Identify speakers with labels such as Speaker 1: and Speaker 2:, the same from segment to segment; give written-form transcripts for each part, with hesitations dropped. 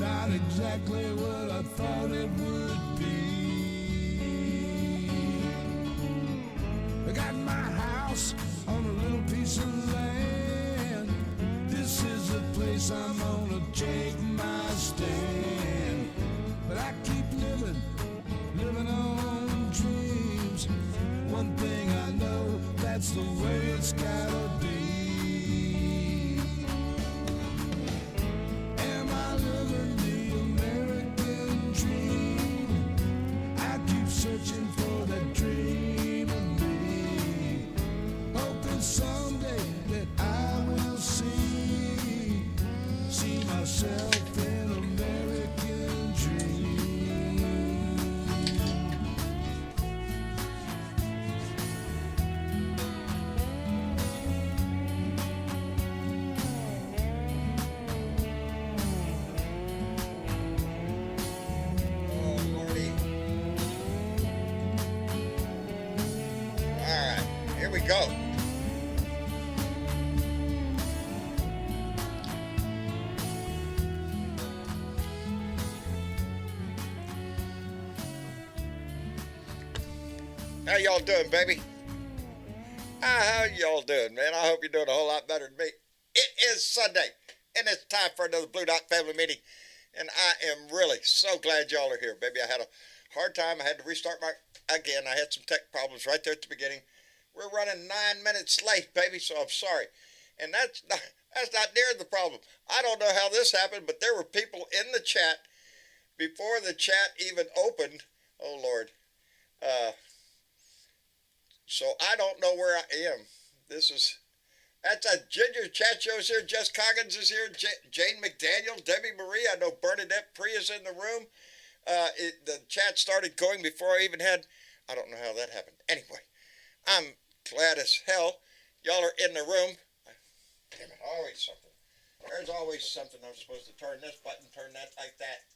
Speaker 1: not exactly what I thought it would be. I got my house on a little piece of land. This is the place I'm gonna take my stand. But I keep living on dreams. One thing I know, that's the way it's gotta be. Am I living the American dream? I keep searching for that dream of me, hoping someday that I will see myself in American dream.
Speaker 2: Oh, Lordy. All right, here we go. How y'all doing, baby? How y'all doing, man? I hope you're doing a whole lot better than me. It is Sunday, and it's time for another Blue Dot Family Meeting, and I am really so glad y'all are here, baby. I had a hard time. I had to restart again. I had some tech problems right there at the beginning. We're running 9 minutes late, baby, so I'm sorry. And that's not near the problem. I don't know how this happened, but there were people in the chat before the chat even opened. Oh, Lord. So I don't know where I am. That's a Ginger Chat Show's here. Jess Coggins is here. Jane McDaniel, Debbie Marie. I know Bernadette Priya's in the room. The chat started going before I even had, I don't know how that happened. Anyway, I'm glad as hell y'all are in the room. Damn it, always something. There's always something. I'm supposed to turn this button, turn that like that,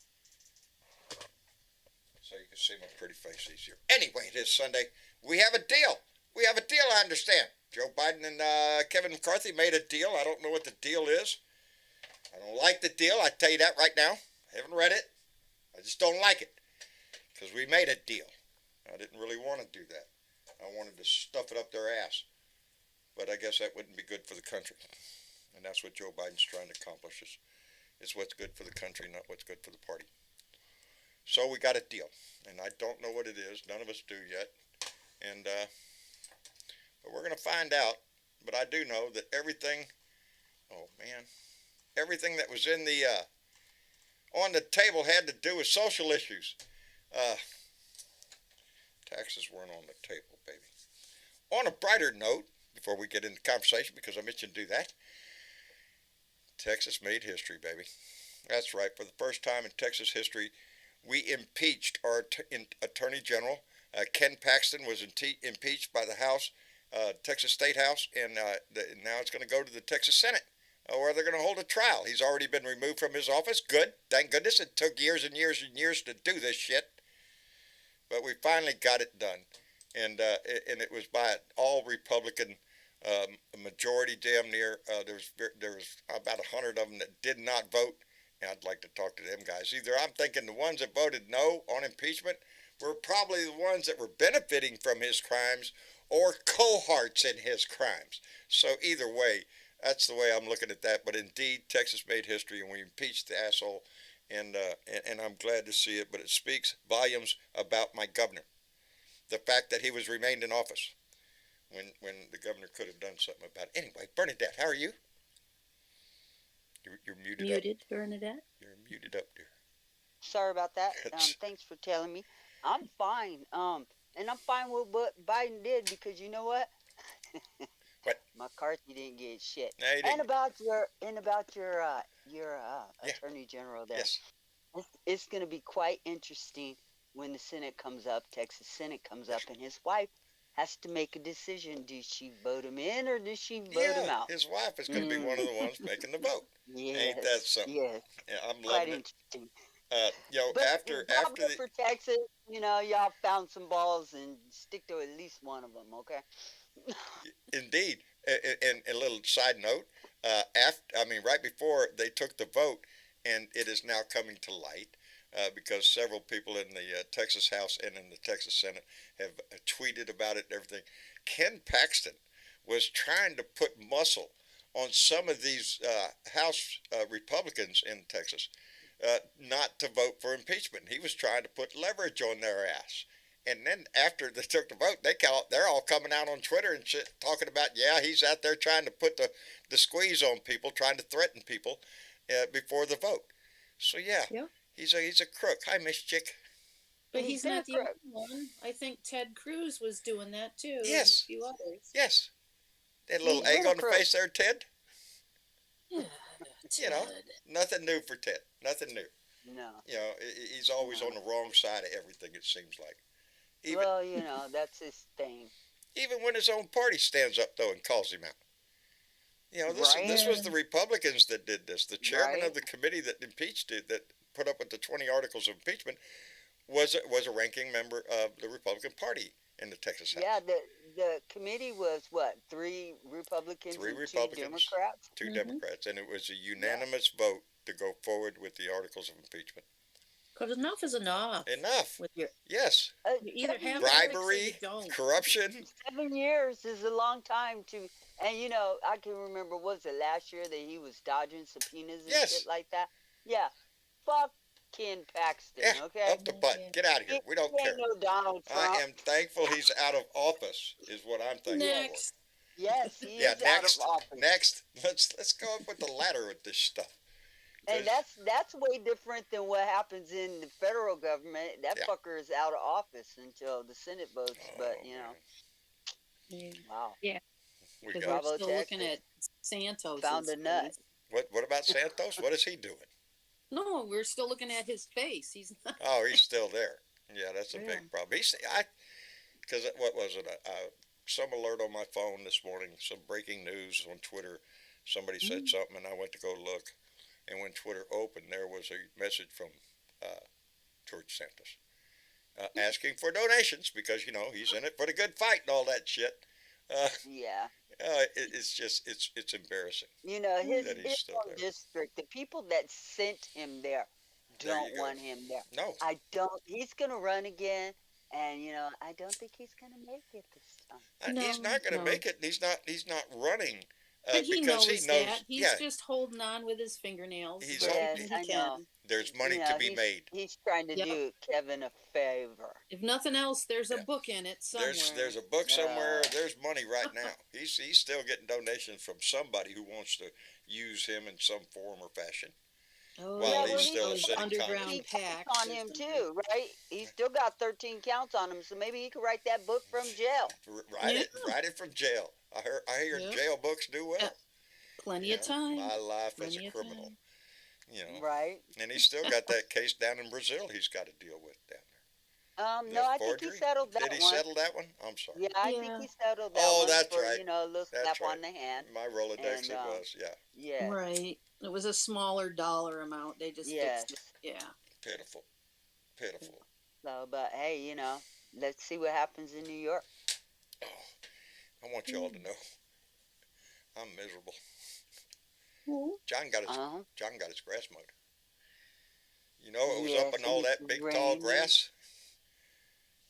Speaker 2: so you can see my pretty face easier. Anyway, it is Sunday. We have a deal. I understand. Joe Biden and Kevin McCarthy made a deal. I don't know what the deal is. I don't like the deal. I tell you that right now. I haven't read it. I just don't like it. Because we made a deal. I didn't really want to do that. I wanted to stuff it up their ass. But I guess that wouldn't be good for the country. And that's what Joe Biden's trying to accomplish. Is what's good for the country, not what's good for the party. So we got a deal. And I don't know what it is. None of us do yet. And but we're going to find out. But I do know that everything that was in the on the table had to do with social issues. Taxes weren't on the table, baby. On a brighter note, before we get into conversation, because I mentioned to do that, Texas made history, baby. That's right. For the first time in Texas history, we impeached our Attorney General. Ken Paxton was impeached by the House, Texas State House, and now it's going to go to the Texas Senate, where they're going to hold a trial. He's already been removed from his office. Good. Thank goodness. It took years and years and years to do this shit. But we finally got it done. And it was by an all-Republican majority, damn near. There was about 100 of them that did not vote. And I'd like to talk to them guys. Either I'm thinking the ones that voted no on impeachment were probably the ones that were benefiting from his crimes or cohorts in his crimes. So either way, that's the way I'm looking at that. But indeed, Texas made history, and we impeached the asshole. And I'm glad to see it. But it speaks volumes about my governor. The fact that he was remained in office when the governor could have done something about it. Anyway, Bernadette, how are you? You're muted up.
Speaker 3: Muted, Bernadette?
Speaker 2: You're muted up, dear.
Speaker 4: Sorry about that. Thanks for telling me. I'm fine. And I'm fine with what Biden did, because you know what?
Speaker 2: What?
Speaker 4: McCarthy didn't get shit.
Speaker 2: No, he didn't.
Speaker 4: And about your Attorney General there.
Speaker 2: Yes.
Speaker 4: It's going to be quite interesting when the Senate comes up, Texas Senate comes up, and his wife has to make a decision. Does she vote him in, or does she vote him out?
Speaker 2: His wife is going to be one of the ones making the vote.
Speaker 4: Yes,
Speaker 2: Ain't that something?
Speaker 4: yes.
Speaker 2: Yeah, I'm
Speaker 4: Quite
Speaker 2: loving it.
Speaker 4: interesting.
Speaker 2: But after the
Speaker 4: for Texas, y'all found some balls, and stick to at least one of them, okay?
Speaker 2: indeed, and a little side note, right before they took the vote, and it is now coming to light because several people in the Texas House and in the Texas Senate have tweeted about it and everything. Ken Paxton was trying to put muscle on some of these House Republicans in Texas not to vote for impeachment. He was trying to put leverage on their ass. And then after they took the vote, they're all coming out on Twitter and shit talking about, yeah, he's out there trying to put the squeeze on people, trying to threaten people before the vote. So yeah, he's a crook. Hi, Miss Chick.
Speaker 3: But he's not the only one. I think Ted Cruz was doing that too.
Speaker 2: Yes.
Speaker 3: And a few others.
Speaker 2: Yes. That little egg on the face there, Ted.
Speaker 3: Yeah,
Speaker 2: You know, nothing new for Ted. Nothing new.
Speaker 4: No.
Speaker 2: You know, he's always on the wrong side of everything, it seems like.
Speaker 4: Well, you know, that's his thing.
Speaker 2: Even when his own party stands up, though, and calls him out. You know, this was the Republicans that did this. The chairman of the committee that impeached it, that put up with the 20 articles of impeachment, was a ranking member of the Republican Party in the Texas House.
Speaker 4: Yeah, the committee was, what, 3 Republicans
Speaker 2: Three
Speaker 4: and
Speaker 2: Republicans,
Speaker 4: 2 Democrats?
Speaker 2: 2 Democrats, and it was a unanimous vote to go forward with the articles of impeachment.
Speaker 3: Because enough is enough.
Speaker 2: Enough.
Speaker 3: With your,
Speaker 2: Yes.
Speaker 3: you either have
Speaker 2: Bribery,
Speaker 3: ethics or you don't.
Speaker 2: corruption.
Speaker 4: 7 years is a long time to, and you know, I can remember, was it last year that he was dodging subpoenas and shit like that? Yeah. Fuck Ken Paxton,
Speaker 2: Yeah,
Speaker 4: okay?
Speaker 2: up the butt. Get out of here. We don't care.
Speaker 4: No Donald Trump.
Speaker 2: I am thankful he's out of office, is what I'm thankful
Speaker 3: Next.
Speaker 4: Yes, he
Speaker 2: Yeah,
Speaker 4: is
Speaker 2: next.
Speaker 4: out of office.
Speaker 2: Next. Let's go up with the ladder with this stuff.
Speaker 4: And that's way different than what happens in the federal government. That fucker is out of office until the Senate votes. But you know, wow.
Speaker 3: Yeah.
Speaker 2: We
Speaker 3: Because
Speaker 2: got
Speaker 3: we're still looking at Santos.
Speaker 4: Found a nut.
Speaker 2: what about Santos? What is he doing?
Speaker 3: No, we're still looking at his face. He's not.
Speaker 2: Oh, he's still there. Yeah, that's a big problem. Because what was it? Some alert on my phone this morning, some breaking news on Twitter. Somebody said something, and I went to go look. And when Twitter opened, there was a message from George Santos asking for donations because, you know, he's in it for the good fight and all that shit. It's embarrassing.
Speaker 4: You know, his
Speaker 2: still
Speaker 4: own
Speaker 2: there.
Speaker 4: district, the people that sent him there don't want him there.
Speaker 2: No.
Speaker 4: I don't. He's going to run again. And, you know, I don't think he's going to make it this time.
Speaker 2: He's not going to make it. He's not running.
Speaker 3: But he
Speaker 2: because
Speaker 3: knows
Speaker 2: he knows
Speaker 3: that. He's just holding on with his fingernails.
Speaker 4: I know.
Speaker 2: There's money to be made.
Speaker 4: He's trying to do Kevin a favor.
Speaker 3: If nothing else, there's a book in it somewhere.
Speaker 2: There's a book somewhere. There's money right now. He's still getting donations from somebody who wants to use him in some form or fashion.
Speaker 3: Oh,
Speaker 2: While
Speaker 3: he's
Speaker 2: still a sitting
Speaker 3: underground
Speaker 2: Congress.
Speaker 3: pack
Speaker 4: on him too, right? He's still got 13 counts on him, so maybe he could write that book from jail.
Speaker 2: Write it from jail. I hear jail books do well.
Speaker 3: Plenty of time.
Speaker 2: My life as a criminal. You know.
Speaker 4: Right.
Speaker 2: And he's still got that case down in Brazil he's got to deal with down there.
Speaker 4: No, I think he settled that one.
Speaker 2: Did he settle that one? I'm sorry.
Speaker 4: Yeah, I think he settled that one.
Speaker 2: Oh, that's
Speaker 4: for,
Speaker 2: right.
Speaker 4: You know, a little slap on the hand.
Speaker 2: My Rolodex, it was,
Speaker 4: Yeah.
Speaker 3: Right. It was a smaller dollar amount. They just fixed it. Yeah.
Speaker 2: Pitiful.
Speaker 4: So, but hey, you know, let's see what happens in New York.
Speaker 2: Oh, I want y'all to know, I'm miserable. John got his grass mowed. You know, it was up in all that big tall grass.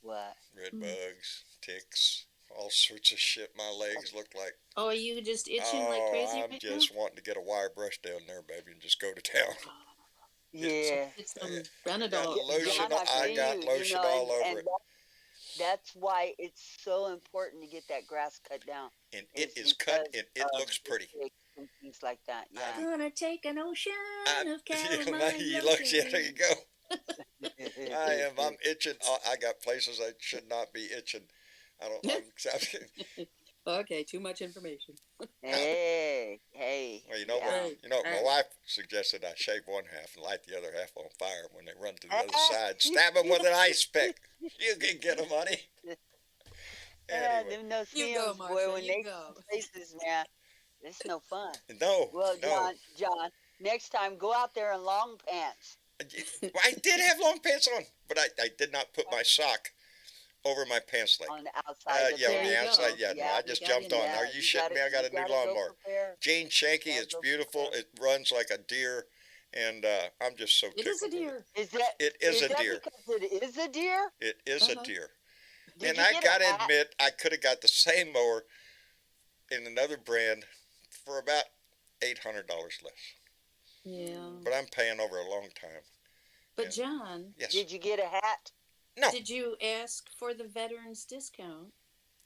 Speaker 4: What?
Speaker 2: Red bugs, ticks, all sorts of shit. My legs look like.
Speaker 3: Oh, are you just itching like crazy
Speaker 2: I'm just wanting to get a wire brush down there, baby, and just go to town.
Speaker 4: Yeah.
Speaker 3: It's some Benadryl.
Speaker 2: I got lotion all over it.
Speaker 4: That's why it's so important to get that grass cut down.
Speaker 2: And it is cut, and it looks pretty.
Speaker 4: And things like that, yeah.
Speaker 3: I'm gonna take an ocean of calamine.
Speaker 2: There you go. I'm itching. I got places I should not be itching. I don't.
Speaker 3: Okay, too much information.
Speaker 4: Hey.
Speaker 2: Well, you know what? My wife suggested I shave one half and light the other half on fire when they run to the other side. Stab them with an ice pick. You can get them, honey. Anyway.
Speaker 4: Them no films, boy, when they go places, man, it's no fun.
Speaker 2: No.
Speaker 4: Well, John, next time go out there in long pants.
Speaker 2: I did have long pants on, but I did not put my sock over my pants leg.
Speaker 4: On the outside.
Speaker 2: On the outside. No, I just jumped on. Are you shitting me? I got a new lawnmower. Gene Shanky. It's beautiful. It runs like a deer, and I'm just so
Speaker 3: It
Speaker 2: tickled
Speaker 3: is a
Speaker 2: with it.
Speaker 3: deer.
Speaker 4: Is that
Speaker 2: It is a
Speaker 4: that
Speaker 2: deer.
Speaker 4: because it is a deer?
Speaker 2: It is a
Speaker 3: Uh-huh.
Speaker 2: deer.
Speaker 4: Did
Speaker 2: And
Speaker 4: you
Speaker 2: I
Speaker 4: get
Speaker 2: gotta
Speaker 4: a hat?
Speaker 2: admit, I could have got the same mower in another brand for about $800 less.
Speaker 3: Yeah.
Speaker 2: But I'm paying over a long time.
Speaker 3: But
Speaker 2: And
Speaker 3: John,
Speaker 2: yes,
Speaker 4: Did you get a hat?
Speaker 2: no,
Speaker 3: did you ask for the veterans discount?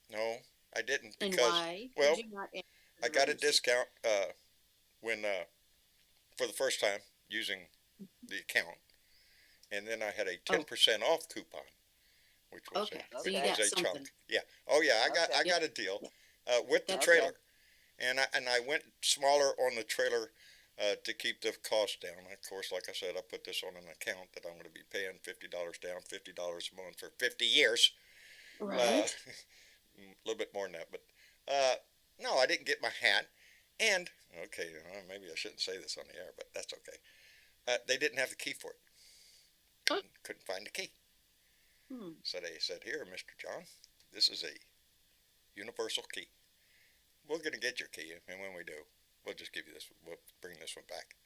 Speaker 2: no, I didn't
Speaker 3: And
Speaker 2: because
Speaker 3: why
Speaker 2: well,
Speaker 3: did you not ask for
Speaker 2: I
Speaker 3: the
Speaker 2: got a
Speaker 3: veterans discount?
Speaker 2: discount when for the first time using the account, and then I had a 10% off coupon, which was
Speaker 3: Okay,
Speaker 2: a,
Speaker 3: so you
Speaker 2: which
Speaker 4: Okay.
Speaker 2: was
Speaker 3: got
Speaker 2: a
Speaker 3: something.
Speaker 2: chunk. Yeah. Oh yeah,
Speaker 4: Okay.
Speaker 2: I got a deal with the
Speaker 3: That's
Speaker 4: Okay.
Speaker 2: trailer, and I went smaller on the trailer to keep the cost down. Of course, like I said, I put this on an account that I'm going to be paying $50 down, $50 a month for 50 years.
Speaker 3: Right.
Speaker 2: A little bit more than that, but no, I didn't get my hat. And okay, maybe I shouldn't say this on the air, but that's okay. They didn't have the key for it. Couldn't find the key.
Speaker 3: Hmm.
Speaker 2: So they said, "Here, Mr. John, this is a universal key. We're going to get your key, and when we do, we'll just give you this. We'll bring this one back."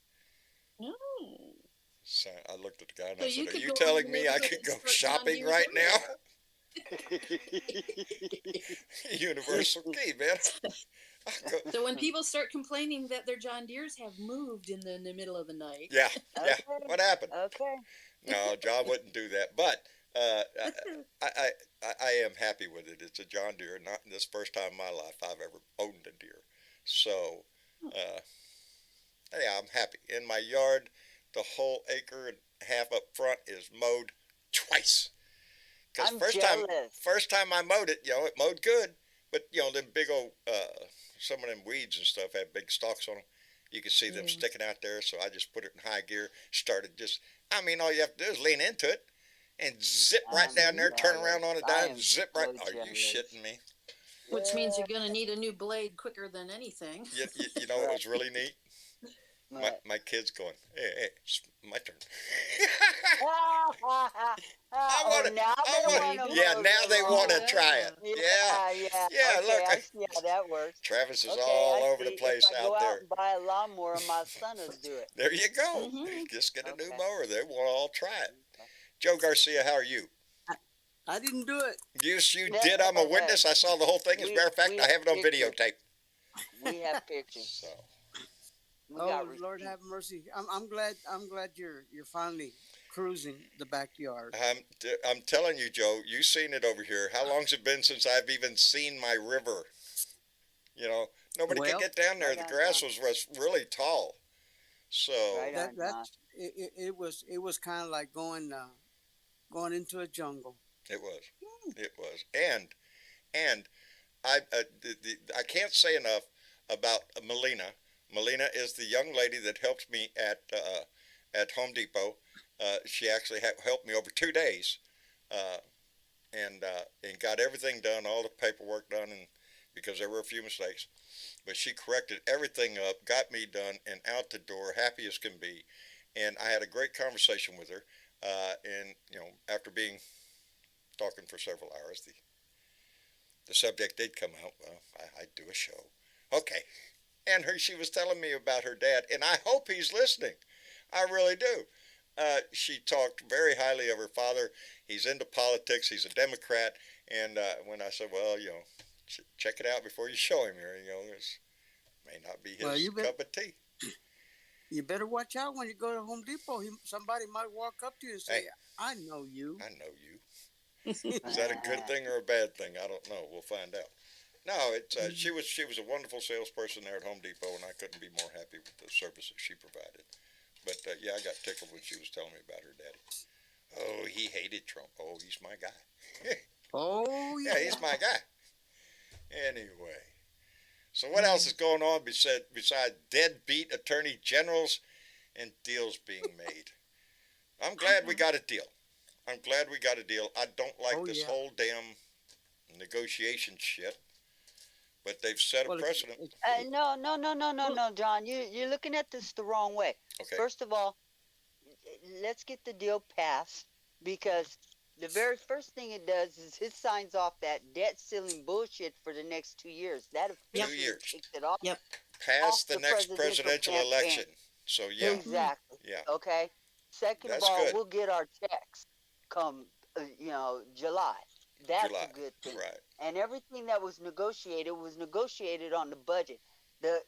Speaker 3: Oh.
Speaker 2: So I looked at the guy and
Speaker 3: So
Speaker 2: I
Speaker 3: you
Speaker 2: said, "Are
Speaker 3: could
Speaker 2: you
Speaker 3: go in
Speaker 2: telling
Speaker 3: the
Speaker 2: me I
Speaker 3: neighborhood
Speaker 2: could
Speaker 3: and
Speaker 2: go
Speaker 3: start John
Speaker 2: shopping
Speaker 3: Deere's
Speaker 2: right
Speaker 3: everywhere.
Speaker 2: now?" Universal key, man. I'll go-
Speaker 3: So when people start complaining that their John Deeres have moved in the middle of the night,
Speaker 2: Yeah, yeah.
Speaker 4: Okay.
Speaker 2: What happened?
Speaker 4: Okay.
Speaker 2: No, John wouldn't do that. But I am happy with it. It's a John Deere. Not this first time in my life I've ever owned a deer. So, yeah, I'm happy. In my yard, the whole acre and half up front is mowed twice. Because
Speaker 4: I'm
Speaker 2: first
Speaker 4: jealous.
Speaker 2: time I mowed it, it mowed good. But them big old some of them weeds and stuff had big stalks on them. You could see them
Speaker 3: Yeah.
Speaker 2: sticking out there. So I just put it in high gear. Started just. I mean, all you have to do is lean into it and zip right
Speaker 4: I'm
Speaker 2: down there. Turn
Speaker 4: jealous.
Speaker 2: around on a
Speaker 4: I
Speaker 2: dime,
Speaker 4: am
Speaker 2: zip right.
Speaker 4: so
Speaker 2: Are you
Speaker 4: jealous.
Speaker 2: shitting me?
Speaker 3: which means you're going to need a new blade quicker than anything.
Speaker 2: You know what was really neat?
Speaker 4: What?
Speaker 2: My kid's going, hey, it's my turn.
Speaker 4: Oh,
Speaker 2: wanna-
Speaker 4: now
Speaker 2: I
Speaker 4: they
Speaker 2: wanna-
Speaker 4: want to
Speaker 2: yeah, now they want to
Speaker 3: Yeah.
Speaker 2: try it. Yeah.
Speaker 4: Yeah.
Speaker 2: Yeah,
Speaker 4: Okay,
Speaker 2: look,
Speaker 4: I see how that works.
Speaker 2: Travis is
Speaker 4: Okay,
Speaker 2: all
Speaker 4: I
Speaker 2: over the
Speaker 4: see.
Speaker 2: place
Speaker 4: If I go
Speaker 2: out
Speaker 4: out
Speaker 2: there.
Speaker 4: and buy a lawnmower, my son will do it.
Speaker 2: There you go.
Speaker 3: Mhm.
Speaker 2: Just get a new
Speaker 4: Okay.
Speaker 2: mower. They will all try it. Joe Garcia, how are you?
Speaker 5: I didn't do it.
Speaker 2: Yes, you did. I'm a witness. I saw the whole thing. As a matter of fact,
Speaker 4: We
Speaker 2: I have it on
Speaker 4: pictures.
Speaker 2: videotape.
Speaker 4: We have pictures.
Speaker 2: So,
Speaker 4: We got
Speaker 5: Oh Lord,
Speaker 4: receipts.
Speaker 5: have mercy. I'm glad. I'm glad you're finally cruising the backyard.
Speaker 2: I'm telling you, Joe, you've seen it over here. How long's it been since I've even seen my river? Nobody could
Speaker 5: Well,
Speaker 2: get down there.
Speaker 4: right
Speaker 2: The
Speaker 4: on,
Speaker 2: grass
Speaker 4: John.
Speaker 2: was really tall. So,
Speaker 4: Right on, John.
Speaker 5: That's it was kind of like going into a jungle.
Speaker 2: it was. It was. And I can't say enough about Melina. Melina is the young lady that helped me at Home Depot. She actually helped me over 2 days, and got everything done, all the paperwork done, and because there were a few mistakes, but she corrected everything up, got me done, and out the door, happy as can be. And I had a great conversation with her. And after being talking for several hours, the subject did come out. Well, I'd do a show. Okay. And she was telling me about her dad, and I hope he's listening. I really do. She talked very highly of her father. He's into politics. He's a Democrat. And when I said, well, check it out before you show him here, this may not be his
Speaker 5: Well, you bet.
Speaker 2: cup of tea.
Speaker 5: You better watch out when you go to Home Depot. Somebody might walk up to you and say,
Speaker 2: Hey.
Speaker 5: "I know you."
Speaker 2: I know you. Is that a good thing or a bad thing? I don't know. We'll find out. No, she was a wonderful salesperson there at Home Depot, and I couldn't be more happy with the services she provided. But yeah, I got tickled when she was telling me about her daddy. Oh, he hated Trump. Oh, he's my guy.
Speaker 5: Oh
Speaker 2: Yeah, he's my guy. Anyway, so what else is going on besides deadbeat attorney generals and deals being made? I'm glad we got a deal. I don't like
Speaker 5: Oh,
Speaker 2: this
Speaker 5: yeah.
Speaker 2: whole damn negotiation shit, but they've set a
Speaker 5: Well,
Speaker 2: precedent.
Speaker 4: No, John. You're looking at this the wrong way.
Speaker 2: Okay.
Speaker 4: First of all, let's get the deal passed, because the very first thing it does is it signs off that debt ceiling bullshit for the next 2 years. That
Speaker 3: Yep.
Speaker 4: officially
Speaker 2: 2 years.
Speaker 4: takes it off.
Speaker 3: Yep.
Speaker 2: Past
Speaker 4: off
Speaker 2: the
Speaker 4: the
Speaker 2: next
Speaker 4: presidential
Speaker 2: presidential
Speaker 4: campaign.
Speaker 2: election. So yeah,
Speaker 4: Exactly.
Speaker 2: yeah,
Speaker 4: Okay. Second of
Speaker 2: that's
Speaker 4: all,
Speaker 2: good.
Speaker 4: we'll get our checks come, July. That's a
Speaker 2: July,
Speaker 4: good thing.
Speaker 2: right?
Speaker 4: And everything that was negotiated on the budget. The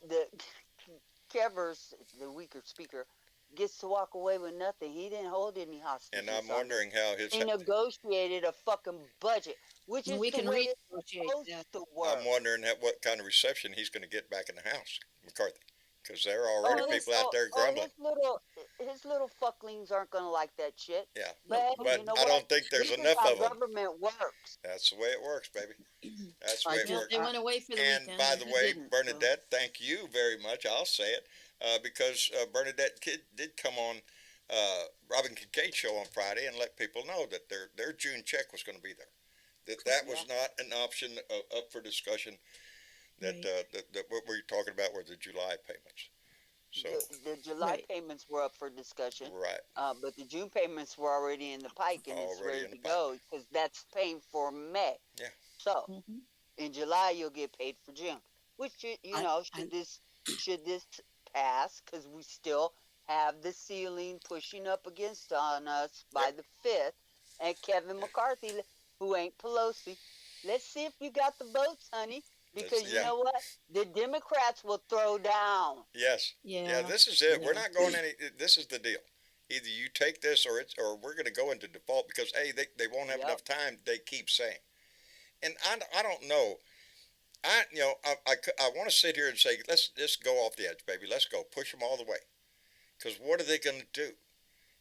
Speaker 4: Kevers, the weaker speaker, gets to walk away with nothing. He didn't hold any
Speaker 2: And
Speaker 4: hostages
Speaker 2: I'm
Speaker 4: on this.
Speaker 2: wondering how his.
Speaker 4: He negotiated a fucking budget, which
Speaker 3: And
Speaker 4: is
Speaker 3: we
Speaker 4: the
Speaker 3: can
Speaker 4: way it's
Speaker 3: renegotiate
Speaker 4: supposed
Speaker 3: that.
Speaker 4: to
Speaker 2: I'm
Speaker 4: work.
Speaker 2: wondering what kind of reception he's going to get back in the House, McCarthy, because there are already
Speaker 4: Oh,
Speaker 2: people out there grumbling.
Speaker 4: his little fucklings aren't gonna like that shit.
Speaker 2: Yeah,
Speaker 3: No,
Speaker 4: But hey,
Speaker 2: but
Speaker 4: you know
Speaker 2: I
Speaker 4: what?
Speaker 2: don't think there's
Speaker 4: This is
Speaker 2: enough
Speaker 4: how
Speaker 2: of them.
Speaker 4: government works.
Speaker 2: That's the way it works, baby. That's the
Speaker 5: I
Speaker 2: way it
Speaker 3: Yeah,
Speaker 5: just,
Speaker 2: works.
Speaker 3: they went away for the
Speaker 2: And
Speaker 3: weekend.
Speaker 2: by
Speaker 3: and
Speaker 2: the
Speaker 3: he
Speaker 2: way,
Speaker 3: didn't, so.
Speaker 2: Bernadette, thank you very much. I'll say it because Bernadette did come on Robin Kincaid's show on Friday and let people know that their June check was going to be there. That was not an option up for discussion. That,
Speaker 3: Right.
Speaker 2: that what we're talking about were the July payments. So
Speaker 4: The July
Speaker 3: Right.
Speaker 4: payments were up for discussion,
Speaker 2: right,
Speaker 4: but the June payments were already in the pike and it's
Speaker 2: already
Speaker 4: ready
Speaker 2: in the
Speaker 4: to
Speaker 2: pipe.
Speaker 4: go because that's paying for May.
Speaker 2: Yeah.
Speaker 4: So
Speaker 3: Mhm.
Speaker 4: in July you'll get paid for June, which
Speaker 5: I
Speaker 4: should this pass, because we still have the ceiling pushing up against on us by
Speaker 2: Yep.
Speaker 4: the 5th, and Kevin McCarthy, who ain't Pelosi. Let's see if you got the votes, honey, because you
Speaker 2: Yeah.
Speaker 4: know what? The Democrats will throw down.
Speaker 2: Yes.
Speaker 3: Yeah.
Speaker 2: Yeah. This is it. We're
Speaker 3: Yeah.
Speaker 2: not going any. This is the deal. Either you take this or we're going to go into default because they won't have
Speaker 4: Yep.
Speaker 2: enough time. They keep saying, and I don't know. I want to sit here and say let's just go off the edge, baby. Let's go push them all the way. Because what are they going to do?